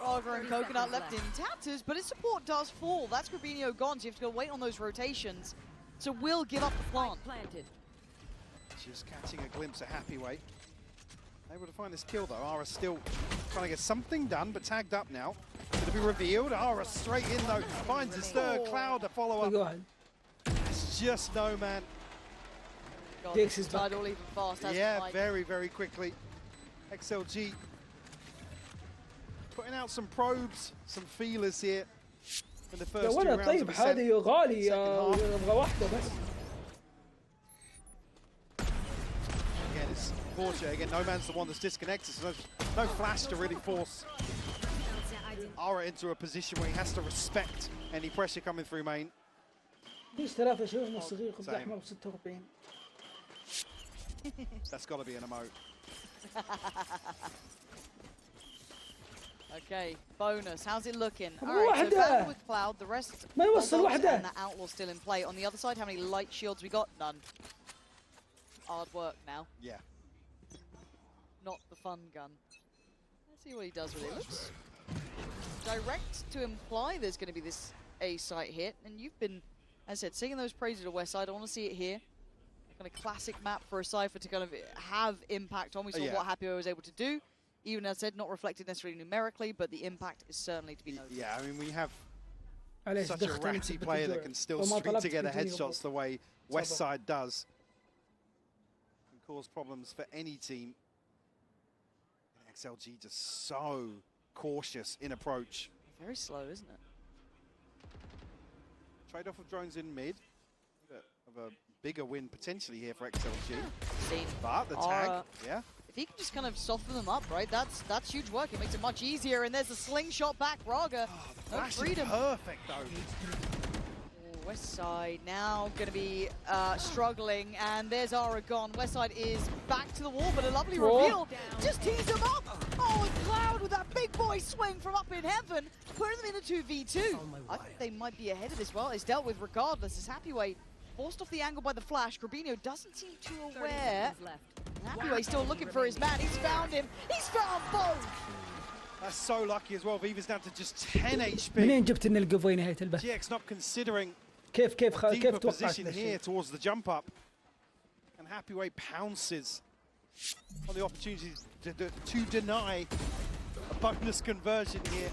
Raga and Coconut left in tatters, but his support does fall. That's Grabinho gone, so you have to go wait on those rotations. So will give up the plant. Planted. Just catching a glimpse of Happy Way. Able to find this kill though. Ara still trying to get something done, but tagged up now. Going to be revealed. Ara straight in though. Finds his third. Cloud to follow up. It's just no man. Dix is tied all even fast. Yeah, very, very quickly. XLG putting out some probes, some feelers here in the first 2 rounds طيب of هذه غالي يبغى واحدة بس. Again, it's fortunate. Again, No Man's the one that's disconnected, so no flash to really force Ara into a position where he has to respect any pressure coming through main. ليش 3 شهور من الصغير خبز أحمر ب 46. That's got to be an emote. Okay, bonus. How's it looking? All right, so Val with Cloud, the rest ما يوصل and واحدة. the Outlaw still in play. On the other side, how many light shields we got? None. Hard work now. Yeah. Not the fun gun. Let's see what he does with it. Looks direct to imply there's going to be this A site hit, and you've been, as I said, singing those praises to West Side. I want to see it here. Kind of classic map for a Cypher to kind of have impact on. We saw what Happy was able to do. Even as I said, not reflected necessarily numerically, but the impact is certainly to be noted. Yeah, I mean, we have such a ratty player that can still string together headshots the way West Side does. Can cause problems for any team. And XLG just so cautious in approach. Very slow, isn't it? Trade-off of drones in mid. Of a bigger win potentially here for XLG. But the tag, yeah. If he can just kind of soften them up, right? That's huge work. It makes it much easier. And there's a slingshot back, Raga. No freedom. Perfect though. Oh, West Side now going to be struggling, and there's Ara gone. West Side is back to the wall, but a lovely reveal. Just tease him up. Oh, and Cloud with that big boy swing from up in heaven, putting them in a 2v2. I think they might be ahead of this. Well, it's dealt with regardless. It's Happyway forced off the angle by the flash. Grabinho doesn't seem too aware. Happyway still looking for his man. He's found him. He's found both. That's so lucky as well. Viva's down to just 10 HP. منين جبت ان القفوي نهاية البث؟ GX not considering كيف deeper position here towards the jump up. And Happyway pounces on the opportunity to deny a bonus conversion here.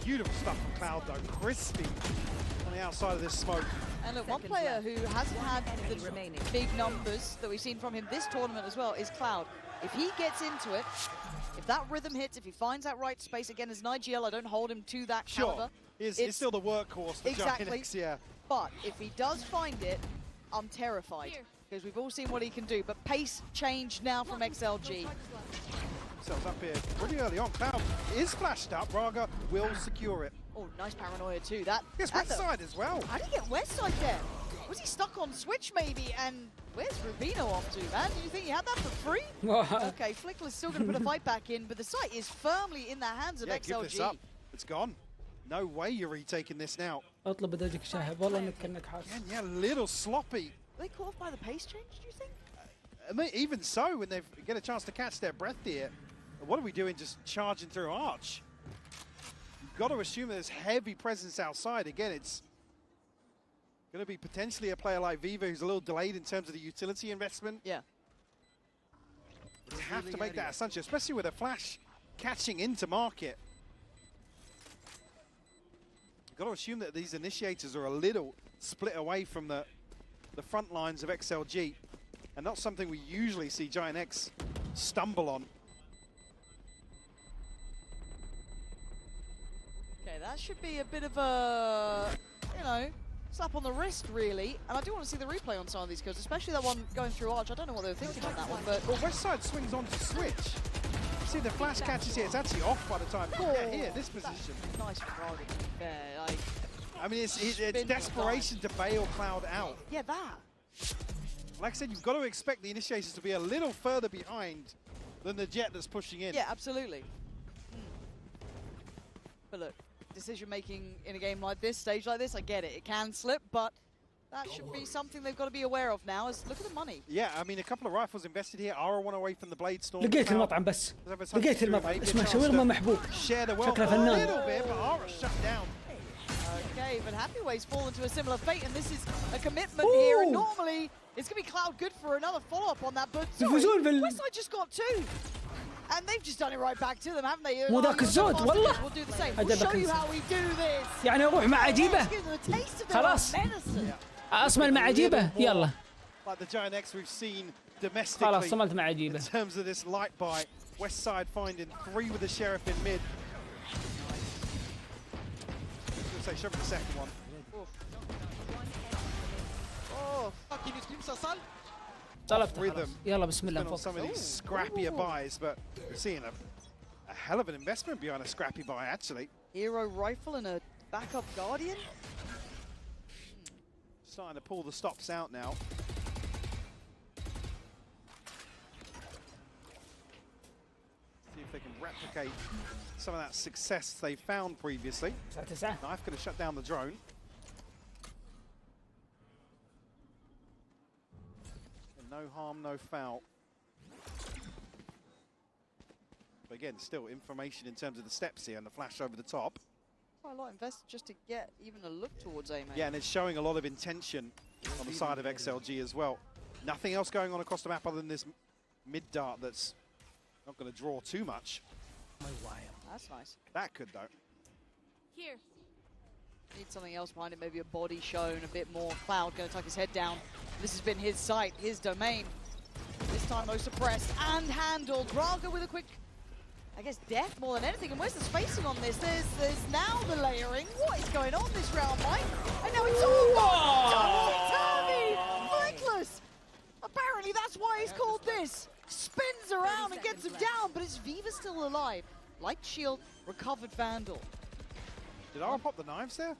Beautiful stuff from Cloud though, crispy on the outside of this smoke. And look, one player who hasn't had the big numbers that we've seen from him this tournament as well is Cloud. If he gets into it, if that rhythm hits, if he finds that right space, again, as an IGL, I don't hold him to that caliber. It's still the workhorse for GX, yeah. But if he does find it, I'm terrified. Because we've all seen what he can do. But pace change now from XLG. Themselves up here pretty early on. Cloud is flashed up. Raga will secure it. Oh, nice paranoia too. Yes, West Side as well. How did he get West Side there? Was he stuck on Switch maybe? And where's Rubino off to, man? Did you think he had that for free? Okay, Flickler's still going to put a fight back in, but the site is firmly in the hands of XLG. Give this up. It's gone. No way you're retaking this now. اطلب بداجك شاهب والله انك كأنك حاسس. Yeah, a little sloppy. Were they caught off by the pace change, do you think? I mean, even so, when they get a chance to catch their breath here, what are we doing just charging through Arch? You've got to assume there's heavy presence outside. Again, it's going to be potentially a player like Viva who's a little delayed in terms of the utility investment. Yeah. You have to make that assumption, especially with a flash catching into market. You've got to assume that these initiators are a little split away from the front lines of XLG, and not something we usually see Giant X stumble on. Okay, that should be a bit of a, you know, slap on the wrist, really. And I do want to see the replay on some of these kills, especially that one going through Arch. I don't know what they were thinking on that one, but... Well, West Side swings on to Switch. See, the flash catches here. It's actually off by the time. Yeah, here, this position. Nice for Raga, to be fair. I mean, it's desperation to bail Cloud out. Yeah, that. Like I said, you've got to expect the initiators to be a little further behind than the Jet that's pushing in. Yeah, absolutely. But look, decision making in a game like this, stage like this, I get it. It can slip, but that should be something they've got to be aware of now. Is look at the money. Yeah, I mean, a couple of rifles invested here. Ara one away from the blade storm. لقيت المطعم بس. لقيت المطعم اسمه شاورما محبوب. شكله فنان. A little bit, but Ara shut down. Okay, but Happyway's fallen to a similar fate, and this is a commitment here. And normally, it's going to be Cloud good for another follow-up on that, but Westside just got 2. And they've just done it right back to them, haven't they? مو ذاك الزود والله. We'll do the same. We'll show you how we do this. يعني اروح مع عجيبه. خلاص. اصمل مع عجيبه يلا. Like the Giant X we've seen domestically. خلاص صملت مع عجيبه. In terms of this light buy, Westside finding 3 with the Sheriff in mid. Say shove the second one. Oh, Can you scream Sasal? طلبت rhythm. يلا بسم الله On some of these scrappier buys, but we're seeing a hell of an investment behind a scrappy buy actually. Hero rifle and a backup Guardian. Starting to pull the stops out now. See if they can replicate some of that success they found previously. Knife going to shut down the drone. And no harm, no foul. But again, still information in terms of the steps here and the flash over the top. Quite a lot invested just to get even a look towards A, mate. Yeah, and it's showing a lot of intention on the side of XLG as well. Nothing else going on across the map other than this mid dart that's not going to draw too much. That's nice. That could, though. Here. Need something else behind it, maybe a body shown, a bit more. Cloud going to tuck his head down. This has been his site, his domain. This time, no suppressed and handled. Raga with a quick, I guess, death more than anything. And where's the spacing on this? There's now the layering. What is going on this round, Mike? And now it's all gone. Flickless. Apparently, that's why he's called this. Spins around and gets him down, but is Viva still alive? Light shield, recovered Vandal. Did Ara pop the knives there?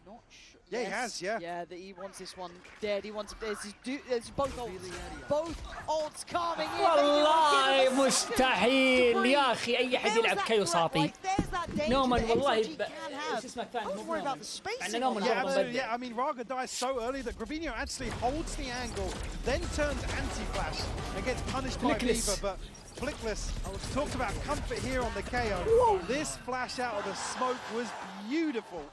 Not sure. Yeah, he has, yeah. Yeah, he wants this one dead. He wants there's both ults. Both ults coming in. والله مستحيل يا اخي اي احد يلعب كايو ساطي. نومان والله ايش اسمه الثاني مو نومان. Yeah, I mean Raga dies so early that Gravino actually holds the angle, then turns anti-flash and gets punished by Viva, but Flickless talks about comfort here on the KO. This flash out of the smoke was beautiful.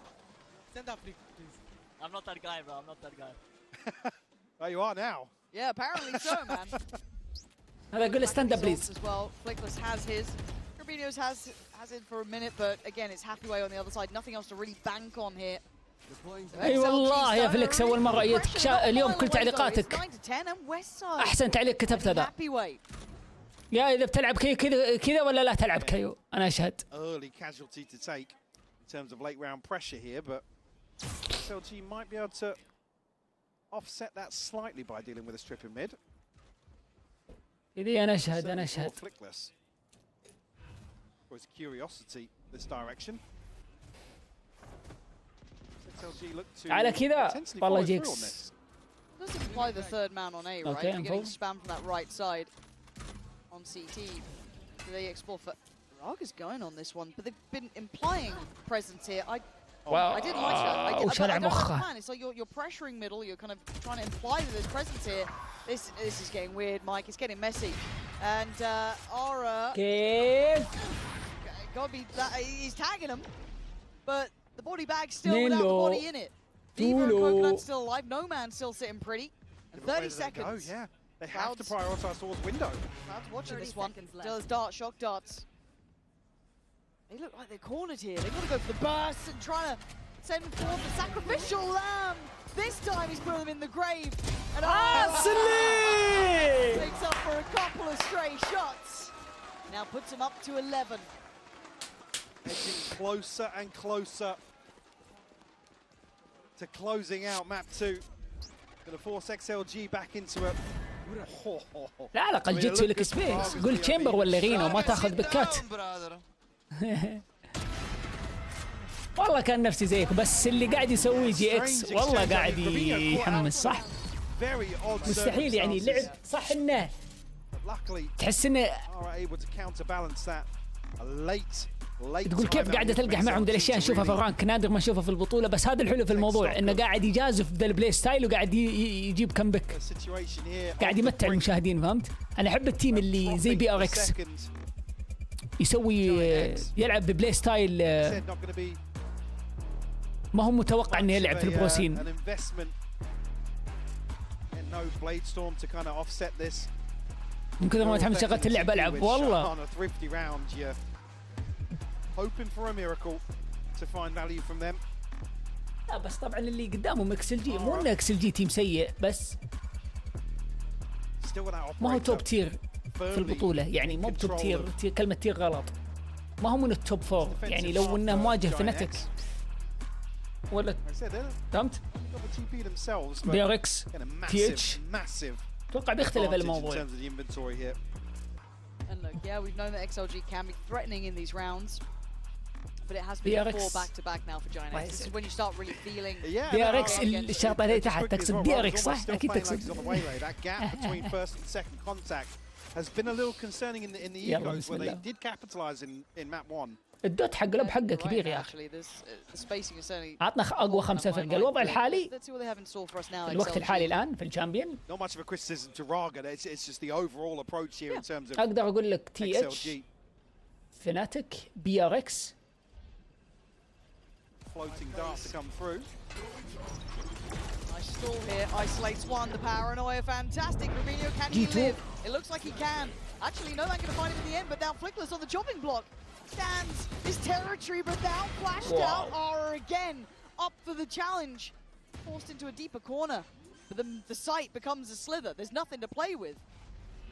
Send that flick, please. I'm not that guy, bro. I'm not that guy. Well, you are now. Yeah, apparently so, man. هذا قول stand up please. As well, Flickless has his. Gravino's has it for a minute, but again, it's Happyway on the other side. Nothing else to really bank on here. اي والله يا فليكس اول مره جيتك اليوم كل تعليقاتك. 9 to 10 and Westside. احسن تعليق كتبته ذا. يا اذا بتلعب كايو كذا ولا لا تلعب كايو انا اشهد. Early casualty to take in terms of late round pressure here, but XLG might be able to offset that slightly by dealing with a strip in mid. إذا أنا أشهد أنا أشهد. Flickless. Was curiosity this direction. XLG look to على كذا والله جيكس. Doesn't apply the third man on A, right? Okay, You're getting spam from that right side on CT. Do they explore for Raga's going on this one, but they've been implying presence here. I didn't like that. I don't understand. It's like you're pressuring middle. You're kind of trying to imply that there's presence here. This is getting weird, Mike. It's getting messy. And Ara. Gotta be. He's tagging him, but the body bag's still without the body in it. Viva and Coconut still alive. No man still sitting pretty. And 30 seconds. Oh yeah, they have to prioritize towards window. Cloud's watching this one. Still has dart, shock darts. They look like they're cornered here. They've got to go for the burst and try to send forth the sacrificial lamb. This time he's putting them in the grave. And takes up for a couple of stray shots. Now puts him up to 11. Edging closer and closer to closing out map 2. Gonna force XLG back into it. لا على الأقل جيت لك سبيس. قول تشامبر ولا غينا وما تاخذ بكات. والله كان نفسي زيك، بس اللي قاعد يسويه جي اكس والله قاعد يحمس صح. مستحيل يعني لعب صح انه تحس انه تقول كيف قاعده تلقح معهم ذي الاشياء نشوفها في الرانك نادر ما نشوفها في البطوله، بس هذا الحلو في الموضوع انه قاعد يجازف ذا البلاي ستايل وقاعد يجيب كمبك، قاعد يمتع المشاهدين. فهمت؟ انا احب التيم اللي زي بي ار اكس يسوي يلعب ببلاي ستايل ما هو متوقع انه يلعب في البروسين. من كثر ما متحمس شغلت اللعبه العب والله. لا بس طبعا اللي قدامهم اكس ال جي، مو انه اكس ال جي تيم سيء، بس ما هو توب تير في البطوله، يعني مو بتوب تير، كلمه تير غلط، ما هو من التوب فور، يعني لو انه مواجه فنتك ولا فهمت؟ بي ار اكس تي اتش اتوقع بيختلف الموضوع. And look, yeah, we've known that XLG can be threatening in these rounds, but it has been 4 back-to-back now for Giant X. This is when you start really feeling. بي ار اكس الشرطه اللي تحت تقصد بي ار اكس صح؟ اكيد تقصد. Has been a little concerning in the egos when they did capitalize in map 1. الدوت حق لب حقه كبير يا اخي. عطنا اقوى 5 فرقه. الوضع الحالي الوقت الحالي الان في الشامبيون اقدر اقول لك تي اتش فناتيك بي ار اكس Nice stall here, isolates one, the paranoia, fantastic. Rubinho, can he live? It looks like he can. Actually, no man gonna find him in the end, but now Flickless on the chopping block. Stands his territory, but now flashed out. Aura again, up for the challenge. Forced into a deeper corner. But the sight becomes a slither. There's nothing to play with.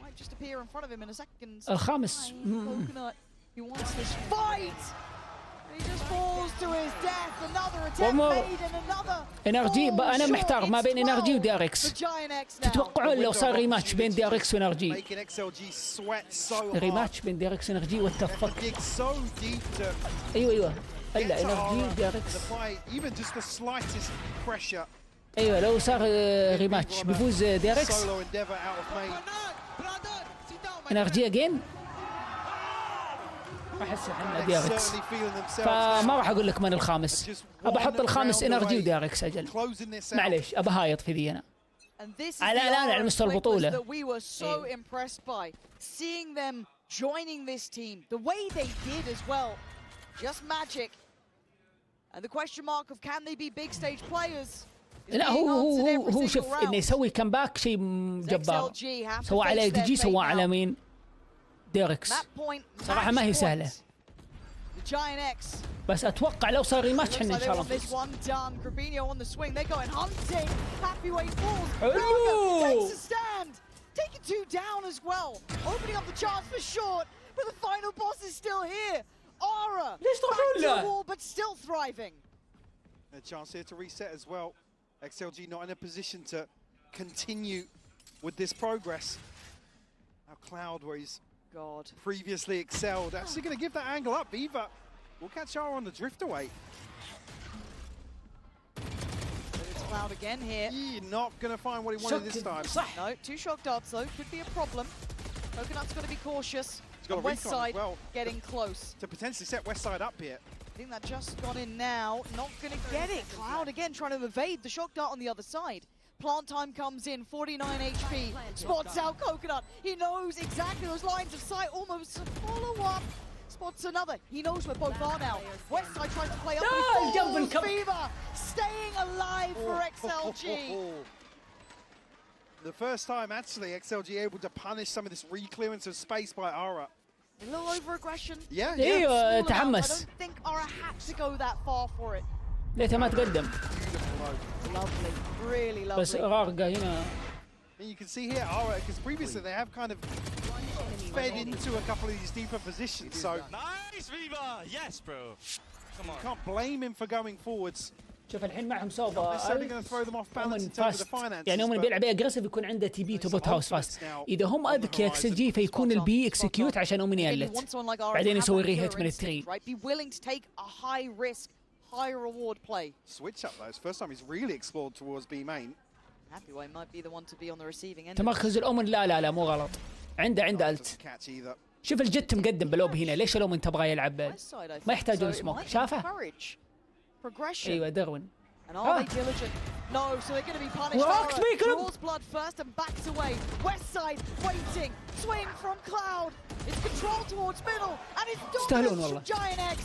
Might just appear in front of him in a second. الخامس. Coconut, he wants this fight. He just falls to his death. Another attempt made and another. انرجي انا محتار ما بين انرجي ودي ار اكس. تتوقعون لو صار ريماتش بين دي ار اكس وانرجي؟ ريماتش بين دي ار اكس وانرجي واتفق. ايوه الا انرجي دي ار اكس. ايوه لو صار ريماتش بيفوز دي ار اكس. انرجي اجين احس احنا دي ار اكس، فما راح اقول لك من الخامس، ابى احط الخامس انرجي ودي ار اكس اجل. معليش ابى هايط في ذي انا. على الان على مستوى البطوله. لا هو شوف انه يسوي كمباك شيء جبار. سوى على دي جي، سوى على مين؟ ديركس. صراحة ما هي سهلة، بس اتوقع لو صار ريماتش احنا ان شاء الله نفوز. ليش تروحون له؟ A chance here to reset as well. XLG not in a position to continue with this progress. Now Cloud, where he's previously excelled, actually going to give that angle up. Viva will catch Ara on the drift away. It's Cloud again here. Not going to find what he wanted this time. No, 2 shock darts though, could be a problem. Coconut's got to be cautious. He's got West side getting close. To potentially set West side up here. I think that just got in now, not going to get it. Cloud again trying to evade the shock dart on the other side. Plant time comes in, 49 HP, spots out Coconut. He knows exactly those lines of sight, almost a follow-up. Spots another, he knows where both are now. Westside tries to play up, but he falls. Fever staying alive for XLG. The first time actually XLG able to punish some of this reclearance of space by Ara. A little over-aggression. ايوه تحمس. I don't think Ara had to go that far for it. ليته ما تقدم. Lovely, really lovely. بس غارقة هنا. You can see here Ara, because previously they have kind of fed into a couple of these deeper positions. So nice Viva, yes bro. Come on. You can't blame him for going forwards. شوف الحين معهم صوبة يعني هم بيلعب اجريسيف يكون عنده تي بي توبوت هاوس فاست. اذا هم اذكياء اكس ال جي فيكون البي اكسكيوت عشان اومن يلت بعدين يسوي ريهيت من التري. high reward play. Switch up though. It's the first time he's really explored towards B main. Happy Way might be the one to be on the receiving end. تمركز الأمن لا مو غلط. عنده ألت. Doesn't catch either. شوف الجت مقدم بلوب هنا، ليش الأمن تبغى يلعب؟ ما يحتاجون سموك، شافه؟ ايوه دروين. And are they diligent? No, so they're going to be punished. وقت بيكلم. Draws blood first and backs away. West side waiting. Swing from Cloud. It's control towards middle and it's dominance from Giant X.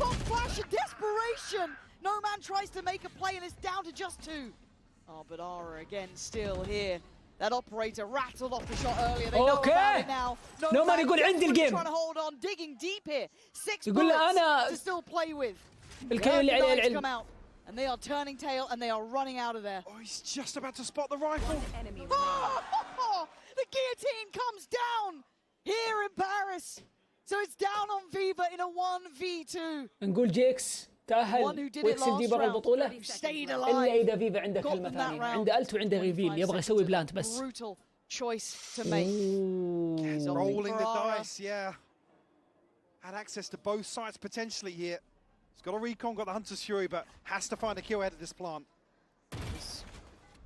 Bomb flash and desperation. No man tries to make a play and it's down to just 2. Oh, but Ara again still here. That operator rattled off the shot earlier. They know about it now. No man يقول عندي الجيم. Trying to hold on, digging deep here. 6 يقول له أنا to still play with. الكايو اللي عليه العلم. And they are turning tail and they are running out of there. Oh, he's just about to spot the rifle. Enemy Oh, the guillotine comes down here in Paris. So it's down on Viva in a 1v2. نقول جيكس تأهل ويكسب دي برا البطولة إلا إذا فيفا عنده كلمة ثانية، عنده ألت وعنده ريفيل، يبغى يسوي بلانت بس. Brutal choice to make. Rolling the dice, yeah. Had access to both sides potentially here. He's got a recon, got the Hunter's Fury, but has to find a kill ahead of this plant.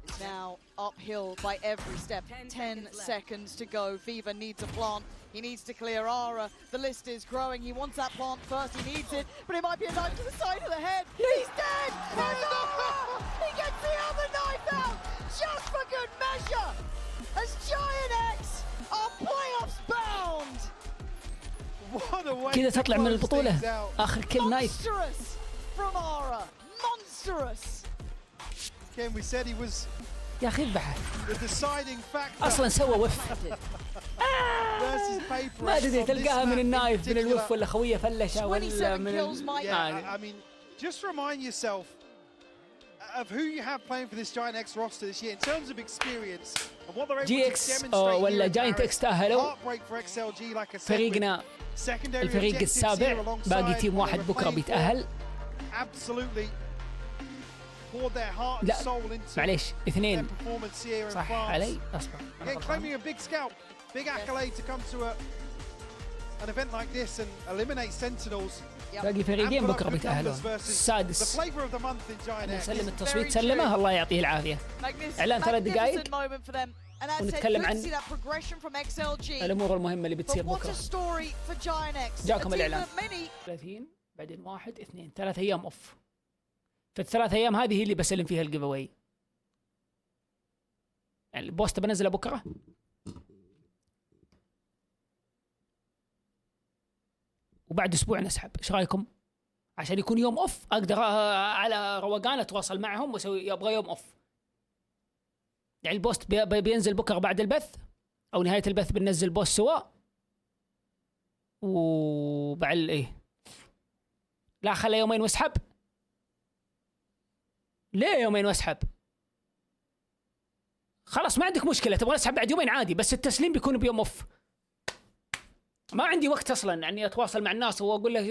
It's now uphill by every step. 10 seconds to go. Viva needs a plant. He needs to clear Ara. The list is growing. He wants that plant first. He needs it, but it might be a knife to the side of the head. He's dead! And Ara! He gets the other knife out just for good measure. As Giant X are playoffs bound. كذا تطلع من البطولة آخر كل نايف. Monstrous from Ara. Monstrous. Again, we said he was يا أخي اذبحه. the deciding factor. أصلاً سوى وف. ما أدري تلقاها من النايف من الوف ولا خوية فلشة ولا من I mean, just remind yourself of who you have playing for this Giant X roster this year in terms of experience and what they're able to demonstrate. ولا جاينت اكس تأهلوا. فريقنا الفريق السابع باقي تيم واحد بكرة بيتأهل. لا معليش 2 صح علي اصبر. باقي فريقين بكره بيتأهلون. السادس نسلم التصويت سلمه الله يعطيه العافية. إعلان 3 دقائق ونتكلم عن الأمور المهمة اللي بتصير بكرة. جاكم الإعلان 30 بعدين 1 2 3 أيام أوف. في ال3 أيام هذه هي اللي بسلم فيها الجيف أواي. يعني البوست بنزله بكرة. وبعد أسبوع نسحب، إيش رأيكم؟ عشان يكون يوم أوف أقدر على روقان أتواصل معهم وأسوي يبغى يوم أوف. يعني البوست بينزل بكرة بعد البث أو نهاية البث بننزل بوست سوا. وبعد إيه؟ لا خلى يومين واسحب. ليه يومين واسحب؟ خلاص ما عندك مشكلة، تبغى اسحب بعد يومين عادي، بس التسليم بيكون بيوم اوف. ما عندي وقت اصلا يعني اتواصل مع الناس واقول لك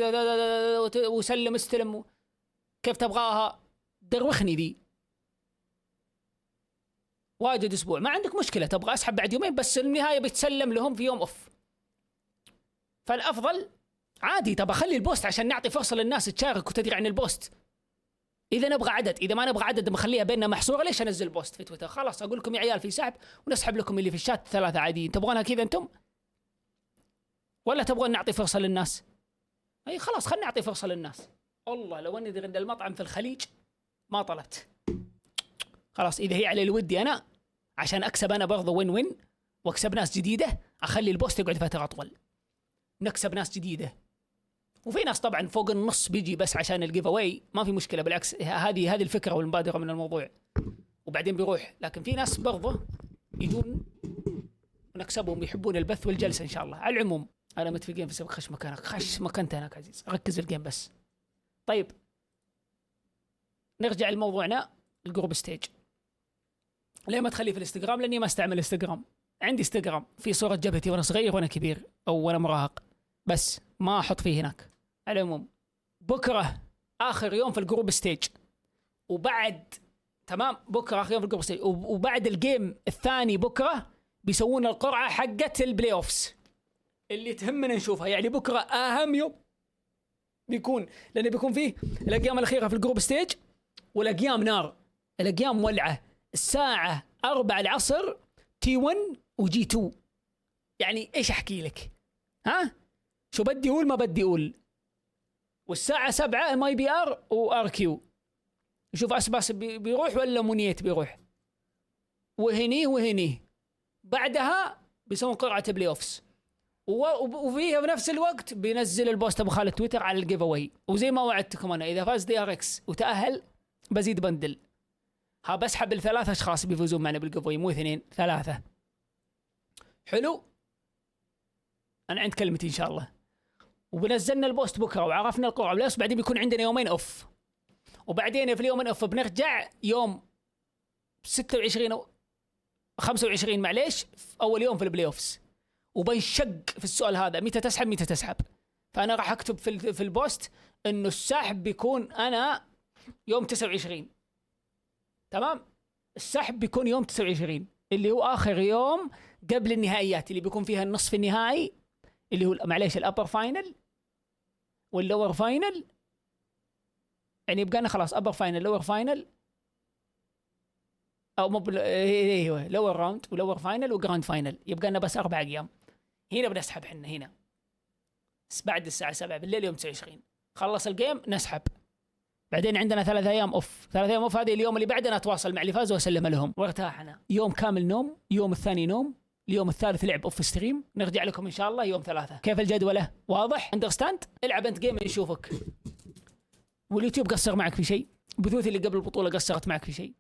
وسلم استلم كيف تبغاها. دروخني ذي واجد اسبوع. ما عندك مشكلة تبغى اسحب بعد يومين، بس النهاية بيتسلم لهم في يوم اوف. فالافضل عادي تبغى خلي البوست عشان نعطي فرصة للناس تشارك وتدري عن البوست. إذا نبغى عدد، إذا ما نبغى عدد بخليها بيننا محصورة. ليش أنزل بوست في تويتر؟ خلاص أقول لكم يا عيال في سحب ونسحب لكم اللي في الشات 3 عاديين. تبغونها كذا أنتم؟ ولا تبغون نعطي فرصة للناس؟ أي خلاص خلنا نعطي فرصة للناس. والله لو أني عند المطعم في الخليج ما طلبت. خلاص إذا هي على الودي أنا عشان أكسب أنا برضه وين وأكسب ناس جديدة، أخلي البوست يقعد فترة أطول. نكسب ناس جديدة. وفي ناس طبعا فوق النص بيجي بس عشان الجيف اواي، ما في مشكله بالعكس، هذه الفكره والمبادره من الموضوع وبعدين بيروح. لكن في ناس برضه يجون ونكسبهم يحبون البث والجلسه ان شاء الله. على العموم انا متفقين في سبق خش مكانك، خش مكانك هناك عزيز، ركز الجيم بس. طيب نرجع لموضوعنا الجروب ستيج. ليه ما تخليه في الانستغرام؟ لاني ما استعمل انستغرام. عندي انستغرام في صوره جبهتي وانا صغير وانا كبير او وانا مراهق، بس ما احط فيه هناك. على العموم بكره اخر يوم في الجروب ستيج، وبعد تمام بكره اخر يوم في الجروب ستيج، وبعد الجيم الثاني بكره بيسوون القرعه حقت البلاي اوفس اللي تهمنا نشوفها. يعني بكره اهم يوم بيكون، لانه بيكون فيه الاقيام الاخيره في الجروب ستيج، والاقيام نار، الاقيام مولعه. الساعه 4 العصر تي 1 وجي 2. يعني ايش احكي لك؟ ها شو بدي اقول؟ ما بدي اقول. والساعه 7 ام اي بي ار وار كيو. شوف اسباس بيروح ولا مونيت بيروح، وهني بعدها بيسوون قرعه بلاي اوفس، وفيها بنفس الوقت بينزل البوست ابو خالد تويتر على الجيف اواي. وزي ما وعدتكم انا اذا فاز دي ار اكس وتاهل بزيد بندل. ها بسحب ال3 اشخاص بيفوزون معنا بالجيف اواي، مو 2 3. حلو، انا عند كلمتي ان شاء الله. وبنزلنا البوست بكره وعرفنا القرعه بلاي اوفس، بعدين بيكون عندنا يومين اوف، وبعدين في اليومين اوف بنرجع يوم 26 او 25 معليش اول يوم في البلاي اوفس. وبنشق في السؤال هذا، متى تسحب متى تسحب. فانا راح اكتب في البوست انه السحب بيكون انا يوم 29. تمام، السحب بيكون يوم 29 اللي هو اخر يوم قبل النهائيات، اللي بيكون فيها النصف النهائي اللي هو معليش الابر فاينل واللور فاينل. يعني يبقى لنا خلاص ابر فاينل لور فاينل، او مو ايوه لور راوند ولور فاينل وجراند فاينل. يبقى لنا بس 4 ايام. هنا بنسحب احنا هنا بعد الساعه 7 بالليل يوم 29 خلص الجيم نسحب. بعدين عندنا 3 ايام اوف. 3 ايام اوف هذه اليوم اللي بعده اتواصل مع اللي فازوا واسلم لهم وارتاحنا. يوم كامل نوم، يوم الثاني نوم، اليوم الثالث لعب اوف ستريم. نرجع لكم ان شاء الله يوم 3. كيف الجدولة؟ واضح؟ اندرستاند؟ العب انت جيم نشوفك. واليوتيوب قصر معك في شيء؟ بثوث اللي قبل البطولة قصرت معك في شيء؟